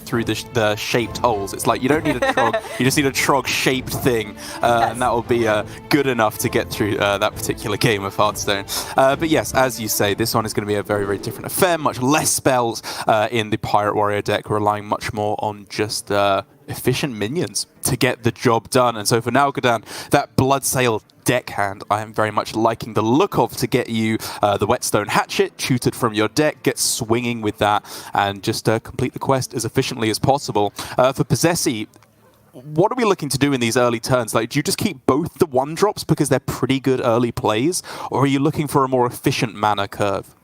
through the shaped holes. It's like you don't need a Trog, you just need a Trog-shaped thing, and that will be good enough to get through that particular game of Hearthstone. But yes, as you say, this one is going to be a very, very different affair, much less spells in the Pirate Warrior deck, relying much more on just efficient minions to get the job done. And so for Nalguidan, that Bloodsail deckhand I am very much liking the look of, to get you the Whetstone Hatchet tutored from your deck, get swinging with that, and just complete the quest as efficiently as possible. For posesi, what are we looking to do in these early turns? Like, do you just keep both the 1-drops because they're pretty good early plays, or are you looking for a more efficient mana curve?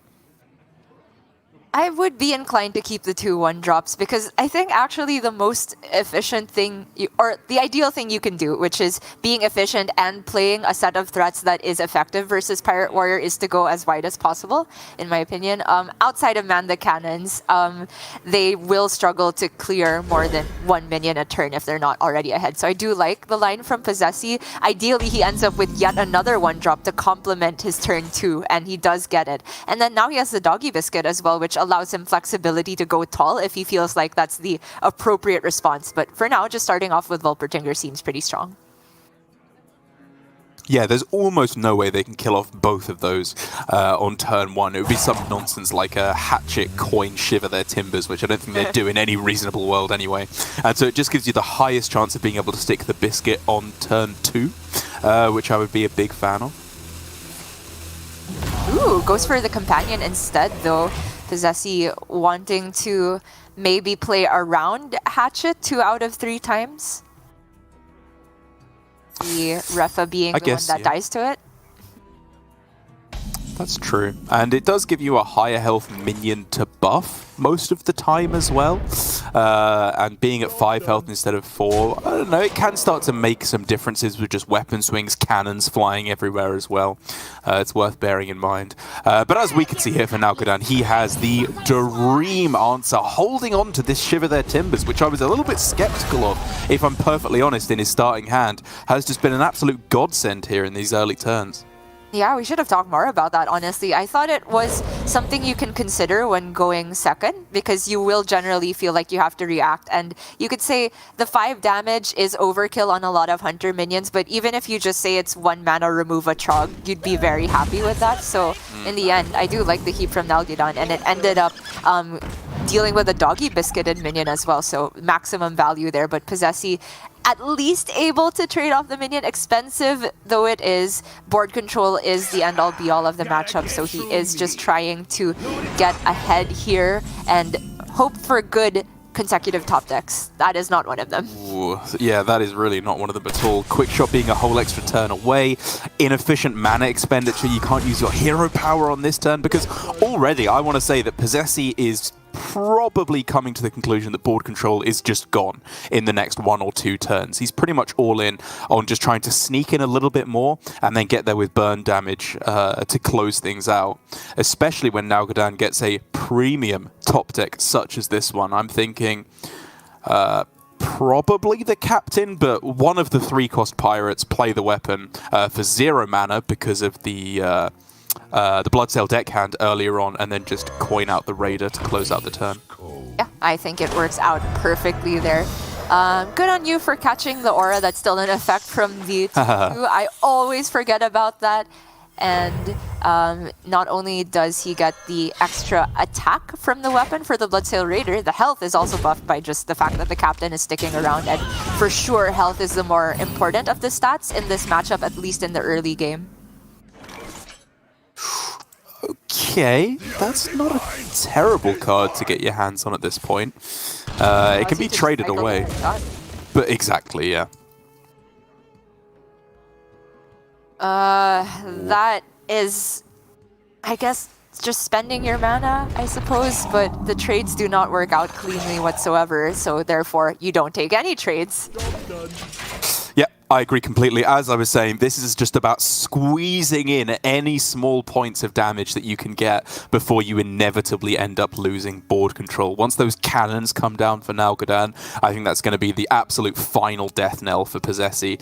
I would be inclined to keep the 2 1-drops because I think actually the most efficient thing, or the ideal thing you can do, which is being efficient and playing a set of threats that is effective versus Pirate Warrior, is to go as wide as possible, in my opinion. Outside of Man the Cannons, they will struggle to clear more than 1 minion a turn if they're not already ahead. So I do like the line from posesi. Ideally, he ends up with yet another 1-drop to complement his turn 2, and he does get it. And then now he has the Doggy Biscuit as well, which allows him flexibility to go tall if he feels like that's the appropriate response. But for now, just starting off with Vulpertinger seems pretty strong. Yeah, there's almost no way they can kill off both of those on turn 1. It would be some nonsense like a Hatchet, Coin, Shiver their Timbers, which I don't think they'd do in any reasonable world anyway. And so it just gives you the highest chance of being able to stick the Biscuit on turn 2, which I would be a big fan of. Ooh, goes for the Companion instead, though. posesi wanting to maybe play around Hatchet 2 out of 3 times. The Refa being the one that dies to it. That's true. And it does give you a higher health minion to buff most of the time as well. And being at 5 health instead of 4, I don't know, it can start to make some differences with just weapon swings, cannons flying everywhere as well. It's worth bearing in mind. But as we can see here for Nalguidan, he has the dream answer, holding on to this Shiver Their Timbers, which I was a little bit skeptical of, if I'm perfectly honest, in his starting hand. Has just been an absolute godsend here in these early turns. Yeah, we should have talked more about that, honestly. I thought it was something you can consider when going second, because you will generally feel like you have to react. And you could say the 5 damage is overkill on a lot of Hunter minions, but even if you just say it's 1 mana, remove a Trog, you'd be very happy with that. So in the end, I do like the heap from Nalguidan, and it ended up dealing with a Doggy Biscuited minion as well, so maximum value there. But posesi at least able to trade off the minion, expensive though it is. Board control is the end-all be-all of the matchup, so he is just trying to get ahead here and hope for good consecutive top decks. That is not one of them. Ooh, yeah, that is really not one of them at all. Quick Shot being a whole extra turn away, inefficient mana expenditure. You can't use your hero power on this turn, because already I want to say that posesi is probably coming to the conclusion that board control is just gone in the next 1 or 2 turns. He's pretty much all in on just trying to sneak in a little bit more and then get there with burn damage to close things out, especially when Nalguidan gets a premium top deck such as this one. I'm thinking probably the Captain, but one of the 3-cost pirates play the weapon for 0 mana because of the Bloodsail deckhand earlier on, and then just coin out the Raider to close out the turn. Yeah, I think it works out perfectly there. Good on you for catching the aura that's still in effect from the 2. I always forget about that. And not only does he get the extra attack from the weapon for the Bloodsail Raider, the health is also buffed by just the fact that the Captain is sticking around. And for sure, health is the more important of the stats in this matchup, at least in the early game. Okay, that's not a terrible card to get your hands on at this point. It can be traded away. But exactly, yeah. That is, I guess, just spending your mana, I suppose, but the trades do not work out cleanly whatsoever, so therefore you don't take any trades. Yeah, I agree completely. As I was saying, this is just about squeezing in any small points of damage that you can get before you inevitably end up losing board control. Once those cannons come down for Nalguidan, I think that's going to be the absolute final death knell for posesi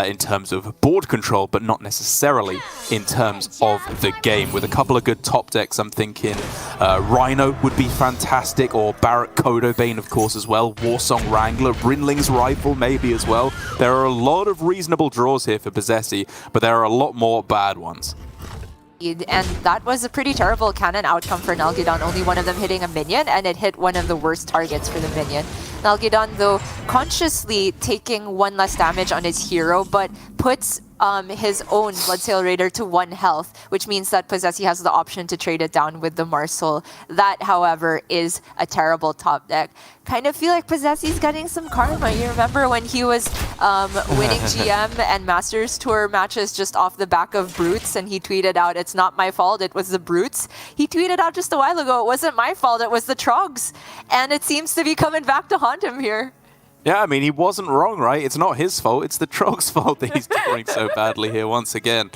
in terms of board control, but not necessarily in terms of the game. With a couple of good top decks, I'm thinking Rhino would be fantastic, or Barrack Kodobane, of course, as well. Warsong Wrangler, Brinling's Rifle maybe as well. There are a lot of reasonable draws here for posesi, but there are a lot more bad ones. And that was a pretty terrible cannon outcome for Nalguidan, only one of them hitting a minion, and it hit one of the worst targets for the minion. Nalguidan, though, consciously taking one less damage on his hero, but puts his own Bloodsail Raider to 1 health, which means that posesi has the option to trade it down with the Marsol. That, however, is a terrible top deck. Kind of feel like posesi's getting some karma. You remember when he was winning GM and Masters Tour matches just off the back of Brutes, and he tweeted out, "It's not my fault, it was the Brutes." He tweeted out just a while ago, "It wasn't my fault, it was the Trogs." And it seems to be coming back to haunt him here. Yeah, I mean, he wasn't wrong, right? It's not his fault. It's the Trog's fault that he's scoring so badly here once again.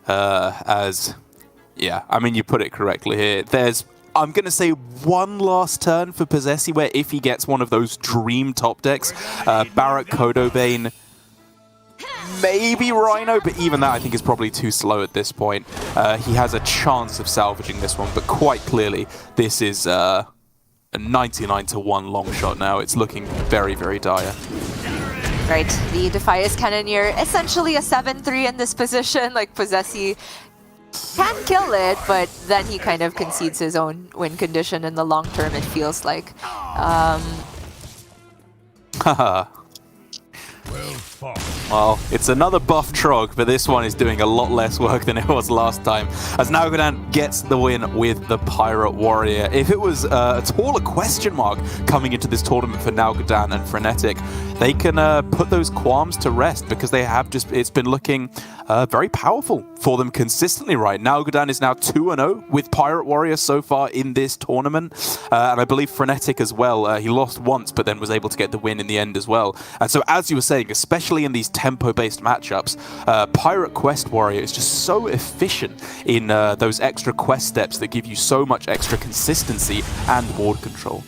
Yeah, I mean, you put it correctly here. There's, I'm going to say, one last turn for posesi where if he gets one of those dream top decks, Barrack Kodobane, maybe Rhino, but even that I think is probably too slow at this point. He has a chance of salvaging this one, but quite clearly this is a 99-1 long shot now. It's looking very, very dire. Right, the Defias Cannoneer, essentially a 7-3 in this position. Like, posesi can kill it, but then he kind of concedes his own win condition in the long term, it feels like. Haha. Well, it's another buff Trog, but this one is doing a lot less work than it was last time, as Nalguidan gets the win with the Pirate Warrior. If it was at all a question mark coming into this tournament for Nalguidan and Frenetic, they can put those qualms to rest, because they have just, it's been looking very powerful for them consistently, right? Nalguidan is now 2-0 with Pirate Warrior so far in this tournament, and I believe Frenetic as well. He lost once, but then was able to get the win in the end as well. And so, as you were saying, especially in these tempo-based matchups, Pirate Quest Warrior is just so efficient in those extra quest steps that give you so much extra consistency and board control.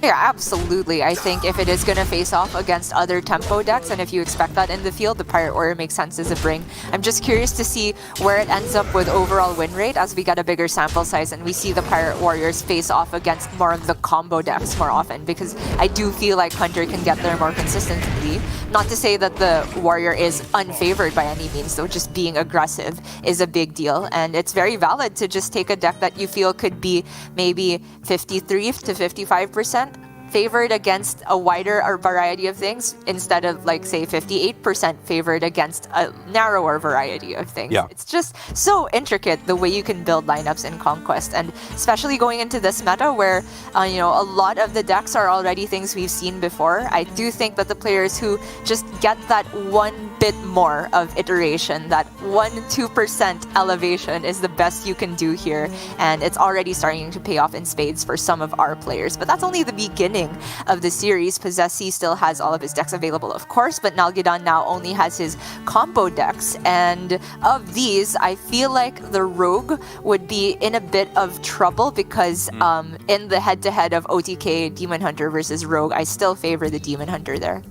Yeah, absolutely. I think if it is going to face off against other tempo decks, and if you expect that in the field, the Pirate Warrior makes sense as a bring. I'm just curious to see where it ends up with overall win rate as we get a bigger sample size and we see the Pirate Warriors face off against more of the combo decks more often, because I do feel like Hunter can get there more consistently. Not to say that the Warrior is unfavored by any means, though just being aggressive is a big deal, and it's very valid to just take a deck that you feel could be maybe 53 to 55% favored against a wider variety of things, instead of, like, say, 58% favored against a narrower variety of things. Yeah. It's just so intricate the way you can build lineups in Conquest, and especially going into this meta where, you know, a lot of the decks are already things we've seen before. I do think that the players who just get that one bit more of iteration, that 1-2% elevation, is the best you can do here, and it's already starting to pay off in spades for some of our players. But that's only the beginning of the series. posesi still has all of his decks available, of course, but Nalguidan now only has his combo decks, and of these, I feel like the Rogue would be in a bit of trouble, because in the head-to-head of OTK Demon Hunter versus Rogue, I still favor the Demon Hunter there.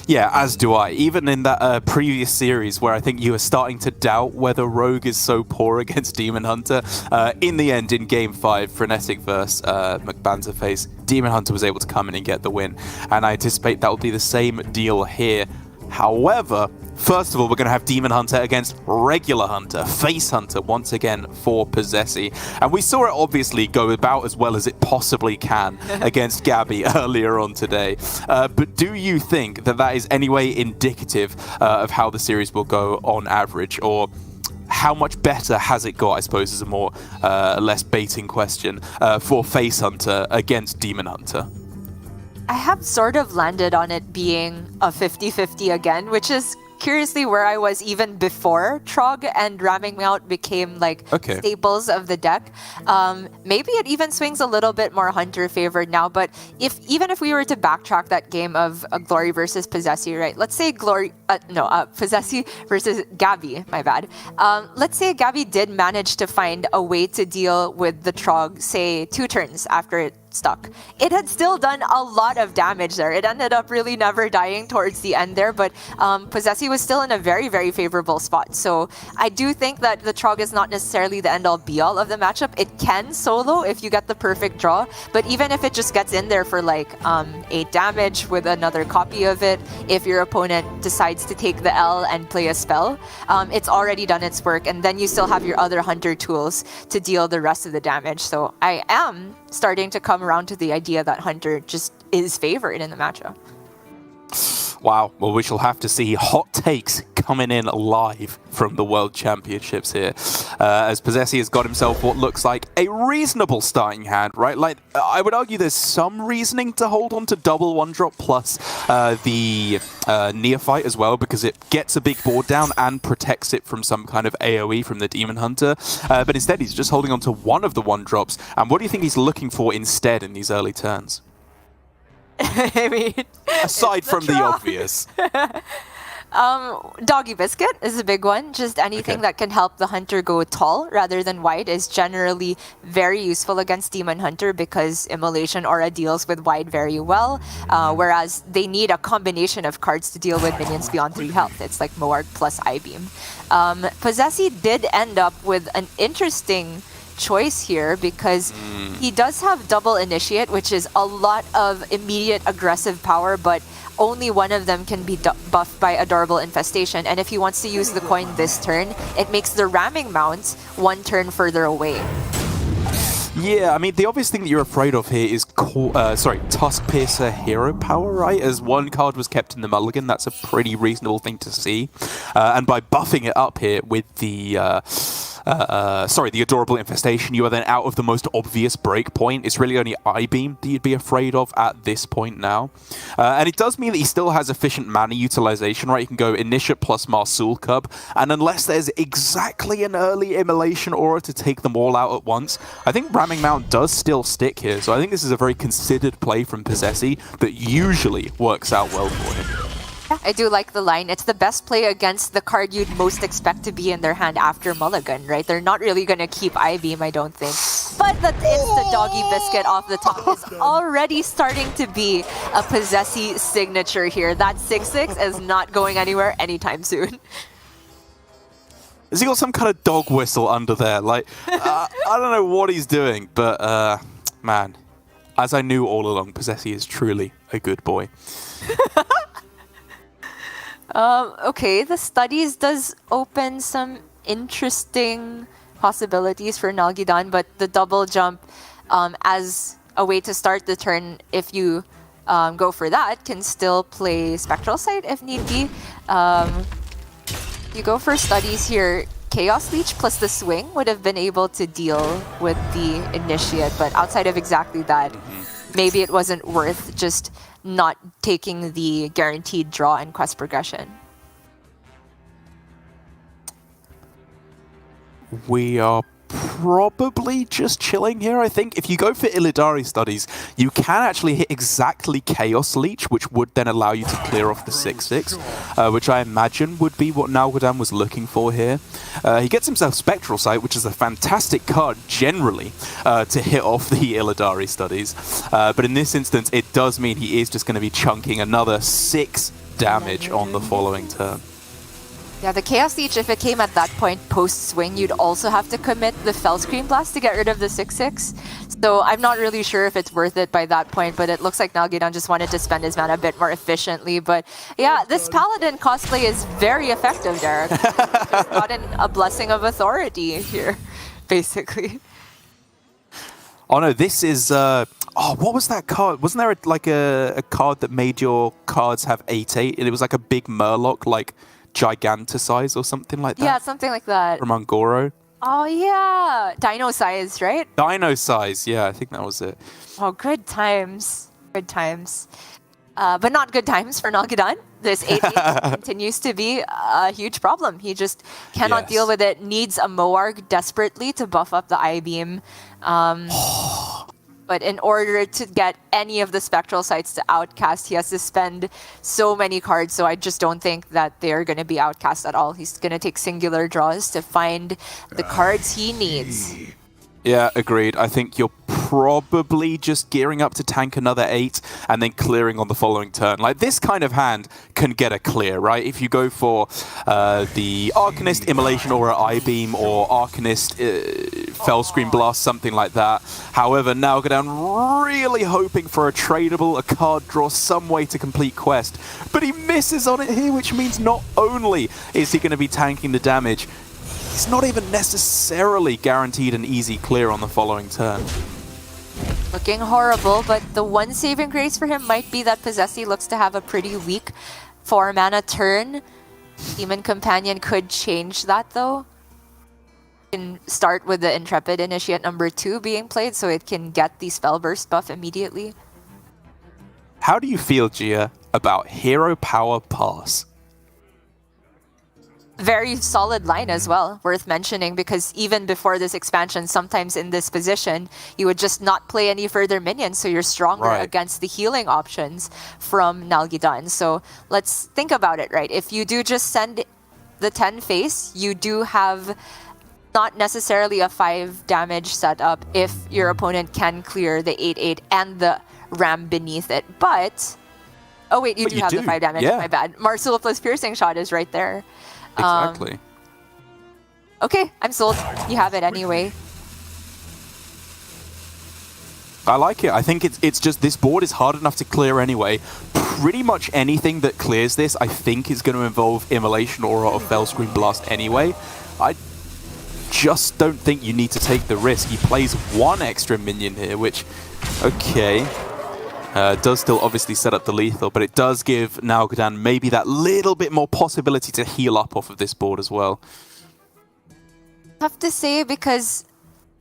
Yeah, as do I. Even in that previous series where I think you were starting to doubt whether Rogue is so poor against Demon Hunter, in the end, in Game 5, Frenetic versus McBanterface, Demon Hunter was able to come in and get the win. And I anticipate that will be the same deal here. However, first of all, we're going to have Demon Hunter against regular Hunter, Face Hunter, once again for posesi. And we saw it obviously go about as well as it possibly can against Gabby earlier on today. But do you think that that is anyway indicative of how the series will go on average? Or how much better has it got, I suppose, is a more less baiting question, for Face Hunter against Demon Hunter? I have sort of landed on it being a 50-50 again, which is curiously where I was even before Trog and Ramming Mount became like staples of the deck. Maybe it even swings a little bit more Hunter favored now, but even if we were to backtrack that game of Glory versus Posesi, right? Let's say Posesi versus Gabby, my bad. Let's say Gabby did manage to find a way to deal with the Trog, say 2 turns after it stuck. It had still done a lot of damage there. It ended up really never dying towards the end there, but Posesi was still in a very, very favorable spot. So I do think that the Trog is not necessarily the end-all be-all of the matchup. It can solo if you get the perfect draw, but even if it just gets in there for like 8 damage with another copy of it, if your opponent decides to take the L and play a spell, it's already done its work, and then you still have your other Hunter tools to deal the rest of the damage. So I am starting to come around to the idea that Hunter just is favored in the matchup. Wow, well, we shall have to see. Hot takes coming in live from the World Championships here. As Posesi has got himself what looks like a reasonable starting hand, right? Like, I would argue there's some reasoning to hold on to double 1-drop plus the Neophyte as well, because it gets a big board down and protects it from some kind of AoE from the Demon Hunter. But instead, he's just holding on to one of the 1-drops. And what do you think he's looking for instead in these early turns? I mean, aside from the obvious. Doggy Biscuit is a big one. Just anything that can help the Hunter go tall rather than wide is generally very useful against Demon Hunter, because Immolation Aura deals with wide very well, whereas they need a combination of cards to deal with minions beyond 3 health. It's like Moarg plus I-Beam. Posesi did end up with an interesting choice here, because he does have double initiate, which is a lot of immediate aggressive power, but only one of them can be buffed by Adorable Infestation, and if he wants to use the coin this turn, it makes the Ramming Mount 1 turn further away. Yeah, I mean, the obvious thing that you're afraid of here is Tusk Piercer Hero Power, right? As 1 card was kept in the mulligan, that's a pretty reasonable thing to see. And by buffing it up here with the the Adorable Infestation, you are then out of the most obvious break point. It's really only I-Beam that you'd be afraid of at this point now. And it does mean that he still has efficient mana utilization, right? You can go Initiate plus Marsul Cub, and unless there's exactly an early Immolation Aura to take them all out at once, I think Ramming Mount does still stick here. So I think this is a very considered play from Posesi that usually works out well for him. I do like the line. It's the best play against the card you'd most expect to be in their hand after Mulligan, right? They're not really going to keep I-Beam, I don't think. But the instant Doggy Biscuit off the top is already starting to be a Posesi signature here. That 6/6 is not going anywhere anytime soon. Has he got some kind of dog whistle under there? Like, I don't know what he's doing, but man, as I knew all along, Posesi is truly a good boy. Okay, the studies does open some interesting possibilities for Nalguidan, but the double jump as a way to start the turn, if you go for that, can still play Spectral Sight if need be. You go for studies here, Chaos Leech plus the swing would have been able to deal with the Initiate, but outside of exactly that, maybe it wasn't worth just not taking the guaranteed draw and quest progression. We are probably just chilling here, I think. If you go for Illidari studies, you can actually hit exactly Chaos Leech, which would then allow you to clear off the 6/6, which I imagine would be what Nalguidan was looking for here. He gets himself Spectral Sight, which is a fantastic card generally to hit off the Illidari studies. But in this instance, it does mean he is just going to be chunking another 6 damage on the following turn. Yeah, the Chaos Leech, if it came at that point post-swing, you'd also have to commit the Fell Scream Blast to get rid of the 6/6. So I'm not really sure if it's worth it by that point, but it looks like Nalguidan just wanted to spend his mana a bit more efficiently. But yeah, this Paladin cosplay is very effective, Derek. Just gotten a Blessing of Authority here, basically. Oh no, this is... what was that card? Wasn't there a card that made your cards have 8/8? And it was like a big Murloc, like Giganticize or something like that? Yeah, something like that. From Ungoro. Oh yeah, Dino Size, right? Dino Size, yeah, I think that was it. Oh, good times. Good times. But not good times for Nalguidan. This 8-8 continues to be a huge problem. He just cannot deal with it. Needs a Moarg desperately to buff up the I-Beam. But in order to get any of the Spectral Sights to outcast, he has to spend so many cards. So I just don't think that they're going to be outcast at all. He's going to take singular draws to find the cards he needs. Yeah, agreed. I think you're probably just gearing up to tank another 8 and then clearing on the following turn. Like, this kind of hand can get a clear, right? If you go for the Arcanist, Immolation Aura, I-Beam, or Arcanist, Fellscream Blast, something like that. However, Nalguidan really hoping for a tradable, a card draw, some way to complete quest. But he misses on it here, which means not only is he going to be tanking the damage, he's not even necessarily guaranteed an easy clear on the following turn. Looking horrible, but the one saving grace for him might be that Posesi looks to have a pretty weak 4-mana turn. Demon Companion could change that, though. You can start with the Intrepid Initiate number 2 being played, so it can get the Spell Burst buff immediately. How do you feel, Gia, about Hero Power Pass? Very solid line as well, worth mentioning, because even before this expansion, sometimes in this position, you would just not play any further minions, so you're stronger against the healing options from Nalguidan. So let's think about it, right? If you do just send the 10 face, you do have not necessarily a 5 damage setup if your opponent can clear the 8-8 and the ram beneath it. But, oh wait, you do have the 5 damage, my bad. Marcella plus Piercing Shot is right there. Exactly. Okay, I'm sold. You have it anyway. I like it. I think it's just this board is hard enough to clear anyway. Pretty much anything that clears this, I think, is going to involve Immolation Aura or Fellscream Blast anyway. I just don't think you need to take the risk. He plays one extra minion here, which, okay. Does still obviously set up the lethal, but it does give Nalguidan maybe that little bit more possibility to heal up off of this board as well. Tough to say, because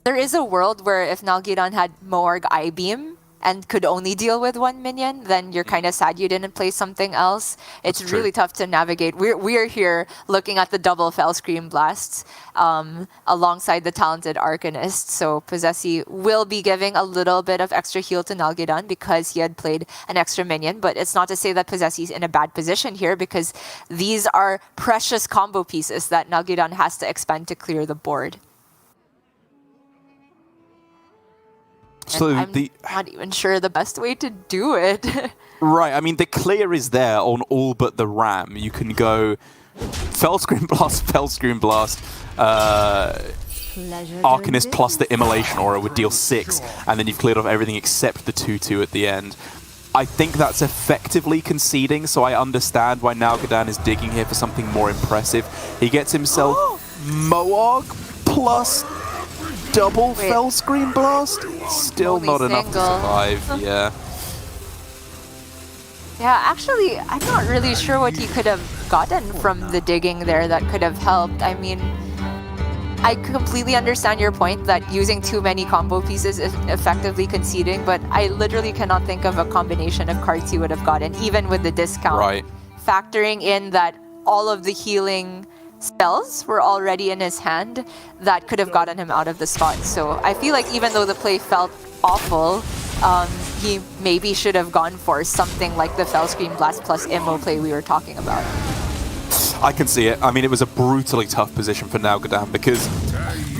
there is a world where if Nalguidan had Moarg I-Beam and could only deal with one minion, then you're kind of sad you didn't play something else. It's really tough to navigate. We're here looking at the double Fellscream Blasts alongside the talented Arcanist. So Posesi will be giving a little bit of extra heal to Nalguidan because he had played an extra minion. But it's not to say that Posesi's in a bad position here, because these are precious combo pieces that Nalguidan has to expend to clear the board. So I'm not even sure the best way to do it. Right, I mean, the clear is there on all but the ram. You can go Fellscream Blast, Fellscream Blast, Arcanist plus the Immolation Aura would deal 6, and then you've cleared off everything except the 2-2 at the end. I think that's effectively conceding, so I understand why Nalguidan is digging here for something more impressive. He gets himself Moarg plus double Fellscream Blast. Still not enough to survive, yeah. Yeah, actually, I'm not really sure what he could have gotten from the digging there that could have helped. I mean, I completely understand your point that using too many combo pieces is effectively conceding, but I literally cannot think of a combination of cards he would have gotten, even with the discount. Right. Factoring in that all of the healing spells were already in his hand, that could have gotten him out of the spot. So I feel like even though the play felt awful, he maybe should have gone for something like the Fellscream Blast plus Immo play we were talking about. I can see it. I mean, it was a brutally tough position for Nalguidan because,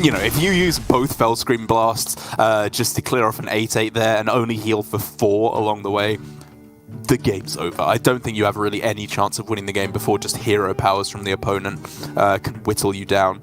you know, if you use both Fellscream Blasts just to clear off an 8-8 there and only heal for 4 along the way, the game's over. I don't think you have really any chance of winning the game before just hero powers from the opponent can whittle you down.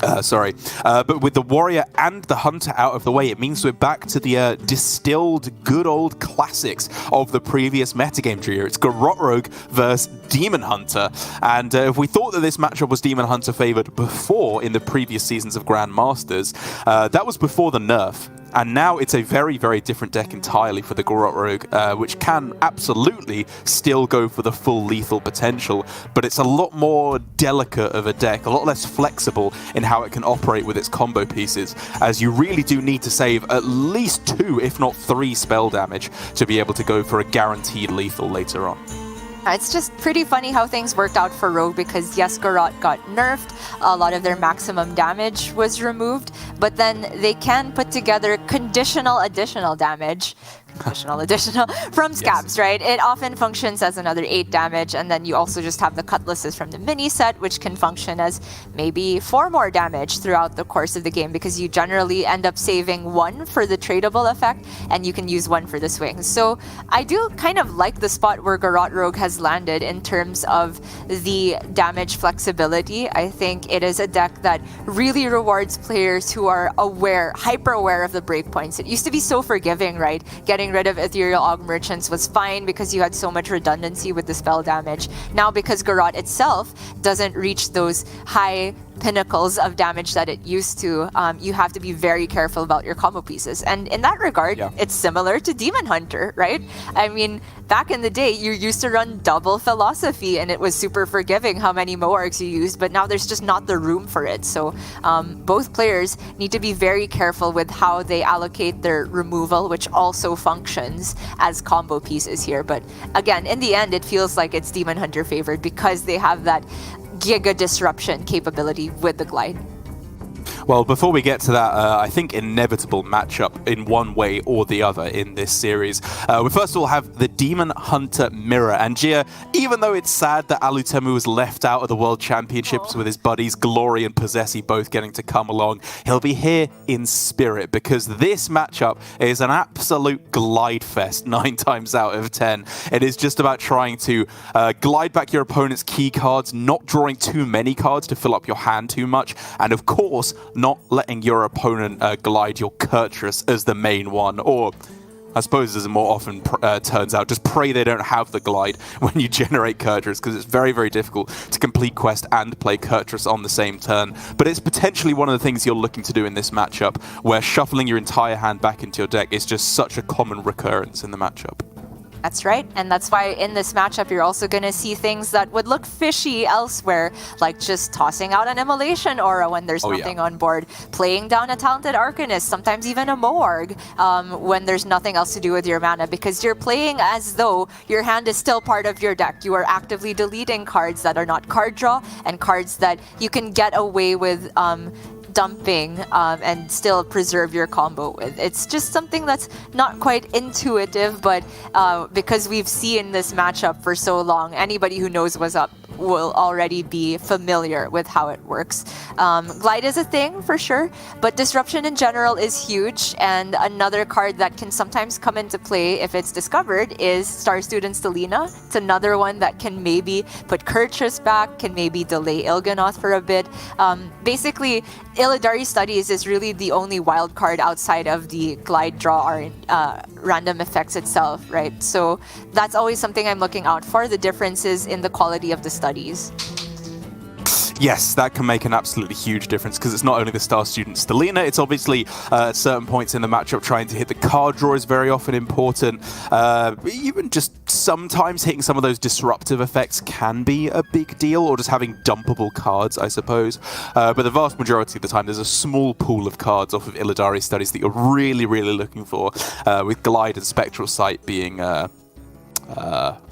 But with the Warrior and the Hunter out of the way, it means we're back to the distilled good old classics of the previous metagame trio. It's Garrote Rogue versus Demon Hunter. And if we thought that this matchup was Demon Hunter favored before in the previous seasons of Grandmasters, that was before the nerf. And now it's a very, very different deck entirely for the Garrote Rogue, which can absolutely still go for the full lethal potential, but it's a lot more delicate of a deck, a lot less flexible in how it can operate with its combo pieces, as you really do need to save at least 2, if not 3 spell damage to be able to go for a guaranteed lethal later on. It's just pretty funny how things worked out for Rogue because yes, Garrote got nerfed, a lot of their maximum damage was removed, but then they can put together conditional additional damage additional from Scabs, right? It often functions as another 8 damage, and then you also just have the cutlasses from the mini set, which can function as maybe 4 more damage throughout the course of the game, because you generally end up saving 1 for the tradable effect, and you can use 1 for the swings. So I do kind of like the spot where Garrote Rogue has landed in terms of the damage flexibility. I think it is a deck that really rewards players who are hyper aware of the breakpoints. It used to be so forgiving, right? Getting rid of Ethereal Aug Merchants was fine because you had so much redundancy with the spell damage. Now, because Garrote itself doesn't reach those high pinnacles of damage that it used to, you have to be very careful about your combo pieces. And in that regard, it's similar to Demon Hunter, right? I mean, back in the day, you used to run double Philosophy and it was super forgiving how many Moargs you used, but now there's just not the room for it. So both players need to be very careful with how they allocate their removal, which also functions as combo pieces here. But again, in the end, it feels like it's Demon Hunter favored because they have that Giga Disruption capability with the Glide. Well, before we get to that, I think inevitable matchup in one way or the other in this series. We first of all have the Demon Hunter Mirror. And Gia, even though it's sad that Alutemu was left out of the World Championships with his buddies Glory and Posesi both getting to come along, he'll be here in spirit because this matchup is an absolute glide fest 9 times out of 10. It is just about trying to glide back your opponent's key cards, not drawing too many cards to fill up your hand too much, and of course, not letting your opponent glide your Kurtrus as the main one, or I suppose as it more often turns out, just pray they don't have the glide when you generate Kurtrus, because it's very, very difficult to complete quest and play Kurtrus on the same turn. But it's potentially one of the things you're looking to do in this matchup, where shuffling your entire hand back into your deck is just such a common recurrence in the matchup. That's right, and that's why in this matchup you're also going to see things that would look fishy elsewhere, like just tossing out an Immolation Aura when there's nothing on board, playing down a Talented Arcanist, sometimes even a Moarg when there's nothing else to do with your mana, because you're playing as though your hand is still part of your deck. You are actively deleting cards that are not card draw and cards that you can get away with dumping and still preserve your combo with. It's just something that's not quite intuitive, but because we've seen this matchup for so long, anybody who knows what's up will already be familiar with how it works. Glide is a thing for sure, but Disruption in general is huge, and another card that can sometimes come into play if it's discovered is Star Student Stelina. It's another one that can maybe put Kurtrus back, can maybe delay Il'gynoth for a bit. Basically, Illidari Studies is really the only wild card outside of the Glide draw or random effects itself, right? So that's always something I'm looking out for, the differences in the quality of the studies. Yes, that can make an absolutely huge difference, because it's not only the Star Student Stelina, it's obviously at certain points in the matchup trying to hit the card draw is very often important. Even just sometimes hitting some of those disruptive effects can be a big deal, or just having dumpable cards, I suppose. But the vast majority of the time, there's a small pool of cards off of Illidari Studies that you're really, really looking for, with Glide and Spectral Sight being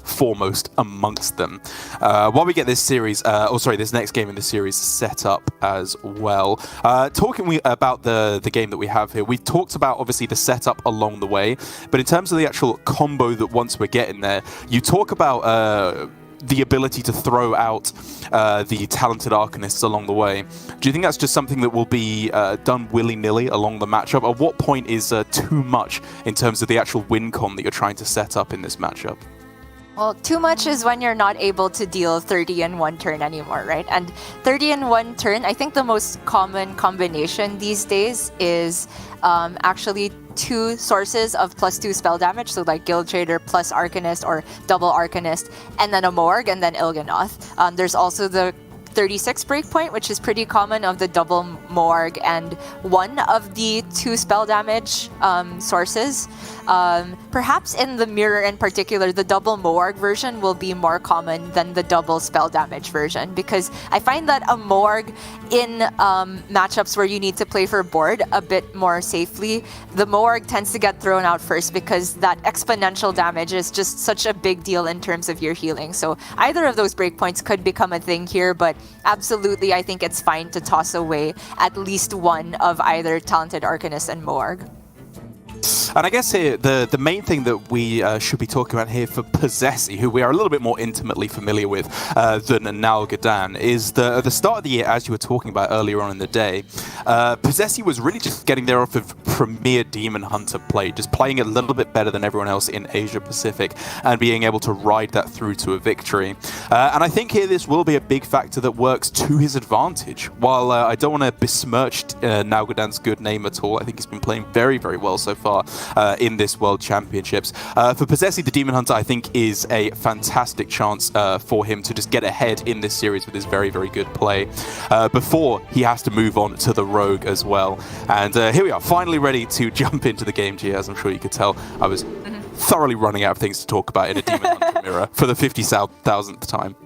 foremost amongst them. While we get this series, this next game in the series set up as well. Talking about the game that we have here, we've talked about obviously the setup along the way, but in terms of the actual combo that once we're getting there, you talk about the ability to throw out the Talented Arcanists along the way. Do you think that's just something that will be done willy-nilly along the matchup? At what point is too much in terms of the actual win con that you're trying to set up in this matchup? Well, too much is when you're not able to deal 30 in one turn anymore, right? And 30 in one turn, I think the most common combination these days is actually 2 sources of +2 spell damage, so like Guild Trader plus Arcanist or double Arcanist, and then a Morg, and then Il'gynoth. There's also the 36 breakpoint, which is pretty common, of the double Morg and one of the 2 spell damage sources. Perhaps in the mirror in particular, the double Morg version will be more common than the double spell damage version, because I find that a Morg in matchups where you need to play for board a bit more safely, the Morg tends to get thrown out first because that exponential damage is just such a big deal in terms of your healing. So either of those breakpoints could become a thing here, but absolutely I think it's fine to toss away at least one of either Talented Arcanist and Morg. And I guess here, the main thing that we should be talking about here for posesi, who we are a little bit more intimately familiar with than Nalguidan, is the start of the year, as you were talking about earlier on in the day. Posesi was really just getting there off of premier Demon Hunter play, just playing a little bit better than everyone else in Asia Pacific and being able to ride that through to a victory. And I think here this will be a big factor that works to his advantage. While I don't want to besmirch Nalguidan's good name at all, I think he's been playing very, very well so far in this World Championships. For posesi, the Demon Hunter, I think, is a fantastic chance for him to just get ahead in this series with his very, very good play before he has to move on to the Rogue as well. And here we are, finally ready to jump into the game, G. As I'm sure you could tell, I was thoroughly running out of things to talk about in a Demon Hunter mirror for the 50,000th time.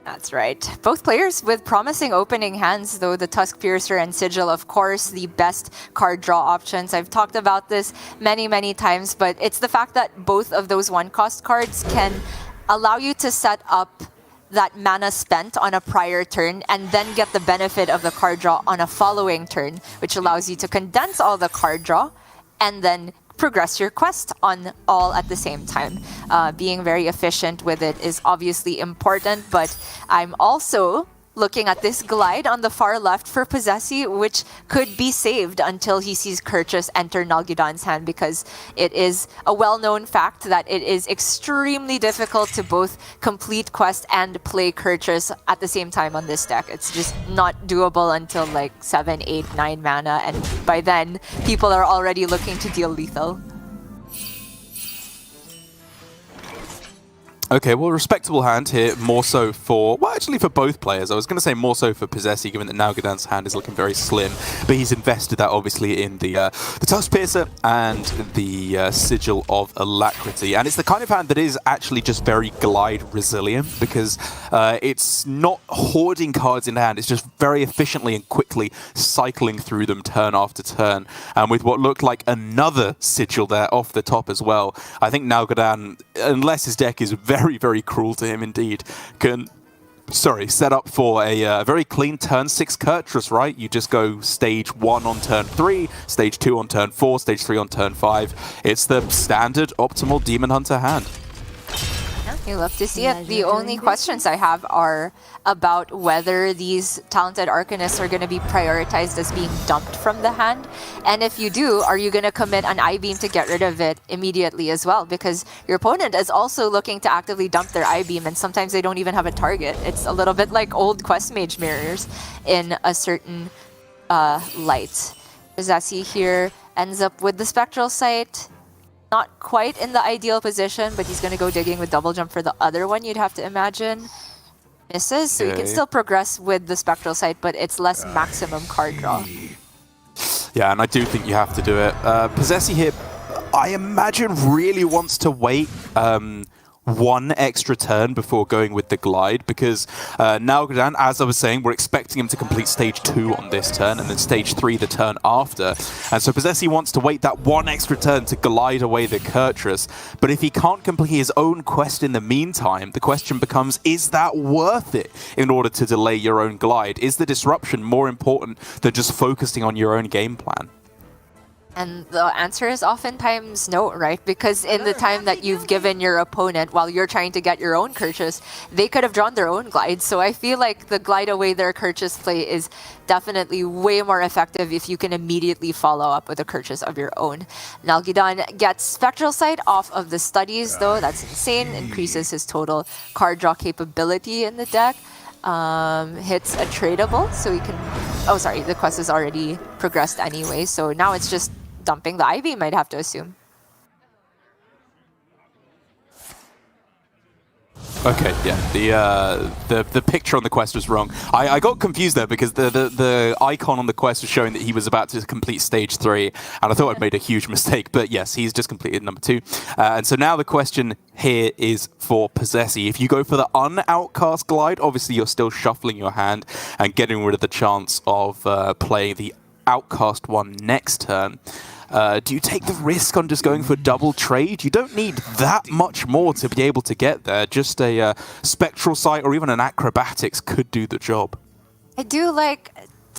That's right. Both players with promising opening hands, though. The Tusk Piercer and Sigil, of course, the best card draw options. I've talked about this many, many times, but it's the fact that both of those one-cost cards can allow you to set up that mana spent on a prior turn and then get the benefit of the card draw on a following turn, which allows you to condense all the card draw and then progress your quest on all at the same time. Being very efficient with it is obviously important, but I'm also looking at this glide on the far left for posesi, which could be saved until he sees Kurchus enter Nalguidan's hand, because it is a well-known fact that it is extremely difficult to both complete quest and play Kurchus at the same time on this deck. It's just not doable until like 7, 8, 9 mana, and by then people are already looking to deal lethal. Okay, well, respectable hand here, more so for, well, actually for both players. I was going to say more so for posesi, given that Nalguidan's hand is looking very slim, but he's invested that obviously in the Tusk Piercer and the Sigil of Alacrity. And it's the kind of hand that is actually just very glide resilient, because it's not hoarding cards in hand, it's just very efficiently and quickly cycling through them turn after turn. And with what looked like another Sigil there off the top as well, I think Nalguidan, unless his deck is very, very cruel to him indeed, can set up for a very clean turn 6 Kurtrus, right? You just go stage 1 on turn 3, stage 2 on turn 4, stage 3 on turn 5. It's the standard optimal Demon Hunter hand. You love to see it. The only questions I have are about whether these Talented Arcanists are going to be prioritized as being dumped from the hand. And if you do, are you going to commit an I-Beam to get rid of it immediately as well? Because your opponent is also looking to actively dump their I-Beam, and sometimes they don't even have a target. It's a little bit like old Quest Mage mirrors in a certain light. posesi here ends up with the Spectral Sight. Not quite in the ideal position, but he's going to go digging with double jump for the other one, you'd have to imagine. Misses, so you can still progress with the Spectral Sight, but it's less maximum card draw. Yeah, and I do think you have to do it. posesi here, I imagine, really wants to wait one extra turn before going with the glide, because Nalguidan, as I was saying, we're expecting him to complete stage 2 on this turn, and then stage 3 the turn after. And so posesi wants to wait that one extra turn to glide away the Kurtrus. But if he can't complete his own quest in the meantime, the question becomes, is that worth it in order to delay your own glide? Is the disruption more important than just focusing on your own game plan? And the answer is oftentimes no, right? Because in the time that you've given your opponent while you're trying to get your own Kurchus, they could have drawn their own glide. So I feel like the glide away their Kurchus play is definitely way more effective if you can immediately follow up with a Kurchus of your own. Nalguidan gets Spectral Sight off of the studies, though. That's insane. Increases his total card draw capability in the deck. Hits a tradable, so he can... Oh, sorry, the quest is already progressed anyway, so now it's just dumping the Ivy, might have to assume. Okay, yeah. The picture on the quest was wrong. I got confused there because the icon on the quest was showing that he was about to complete stage 3, and I thought I'd made a huge mistake. But yes, he's just completed number 2. And so now the question here is for posesi. If you go for the un-outcast glide, obviously you're still shuffling your hand and getting rid of the chance of playing the outcast one next turn. Do you take the risk on just going for double trade? You don't need that much more to be able to get there. Just a spectral sight or even an acrobatics could do the job. I do like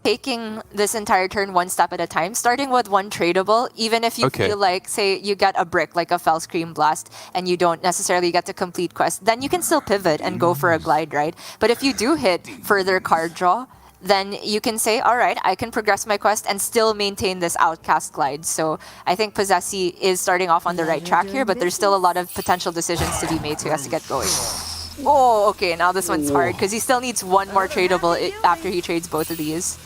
taking this entire turn one step at a time, starting with one tradable, even if you feel like, say, you get a brick like a Fell Scream Blast and you don't necessarily get to complete quest, then you can still pivot and go for a glide, right? But if you do hit further card draw, then you can say, all right, I can progress my quest and still maintain this outcast glide. So I think posesi is starting off on the right track here, but there's still a lot of potential decisions to be made, so he has to get going. Oh, okay, now this one's hard because he still needs one more tradable after he trades both of these.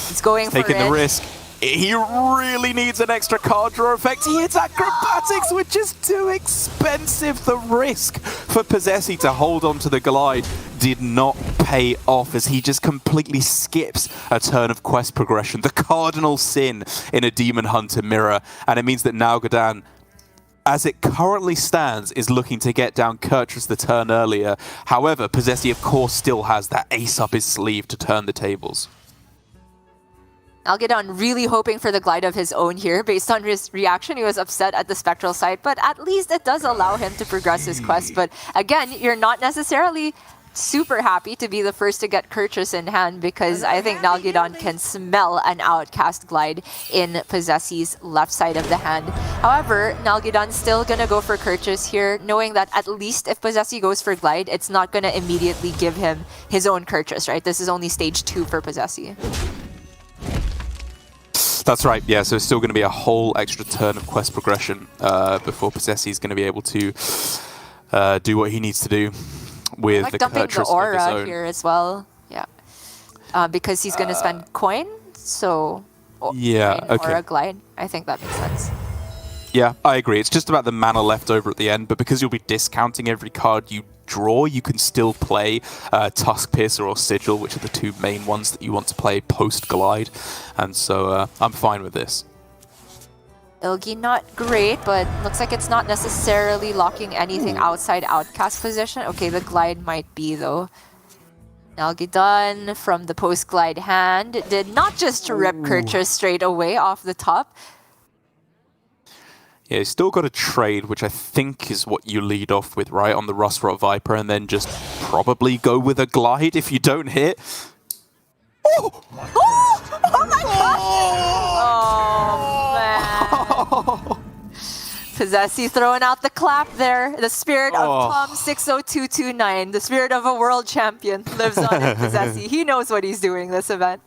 He's going for it. Taking the risk. He really needs an extra card draw effect. He hits acrobatics, which is too expensive. The risk for posesi to hold on to the glide did not pay off as he just completely skips a turn of quest progression. The cardinal sin in a Demon Hunter mirror. And it means that Nalguidan, as it currently stands, is looking to get down Kurtrus the turn earlier. However, posesi, of course, still has that ace up his sleeve to turn the tables. Nalguidan really hoping for the glide of his own here. Based on his reaction, he was upset at the spectral sight, but at least it does allow him to progress his quest. But again, you're not necessarily super happy to be the first to get Kurtrus in hand, because I think Nalguidan can smell an outcast glide in posesi's left side of the hand. However, Nalguidan's still gonna go for Kurtrus here, knowing that at least if posesi goes for glide, it's not gonna immediately give him his own Kurtrus, right? This is only stage 2 for posesi. That's right, yeah, so it's still going to be a whole extra turn of quest progression before posesi is going to be able to do what he needs to do with like the dumping Kurtrus the aura of his own. here as well, yeah. Because he's going to spend coin, so yeah, coin aura glide. I think that makes sense. Yeah, I agree. It's just about the mana left over at the end, but because you'll be discounting every card you draw, you can still play Tusk Piercer or Sigil, which are the two main ones that you want to play post-glide. And so I'm fine with this. Ilgi not great, but looks like it's not necessarily locking anything outside outcast position. Okay, the glide might be though. Nalguidan from the post-glide hand did not just rip Kurtrus straight away off the top. Yeah, you still got a trade, which I think is what you lead off with, right, on the Rustrot Viper, and then just probably go with a glide if you don't hit. Oh! Oh my gosh! Oh, man. posesi throwing out the clap there. The spirit of Tom 60229, the spirit of a world champion, lives on in posesi. He knows what he's doing this event.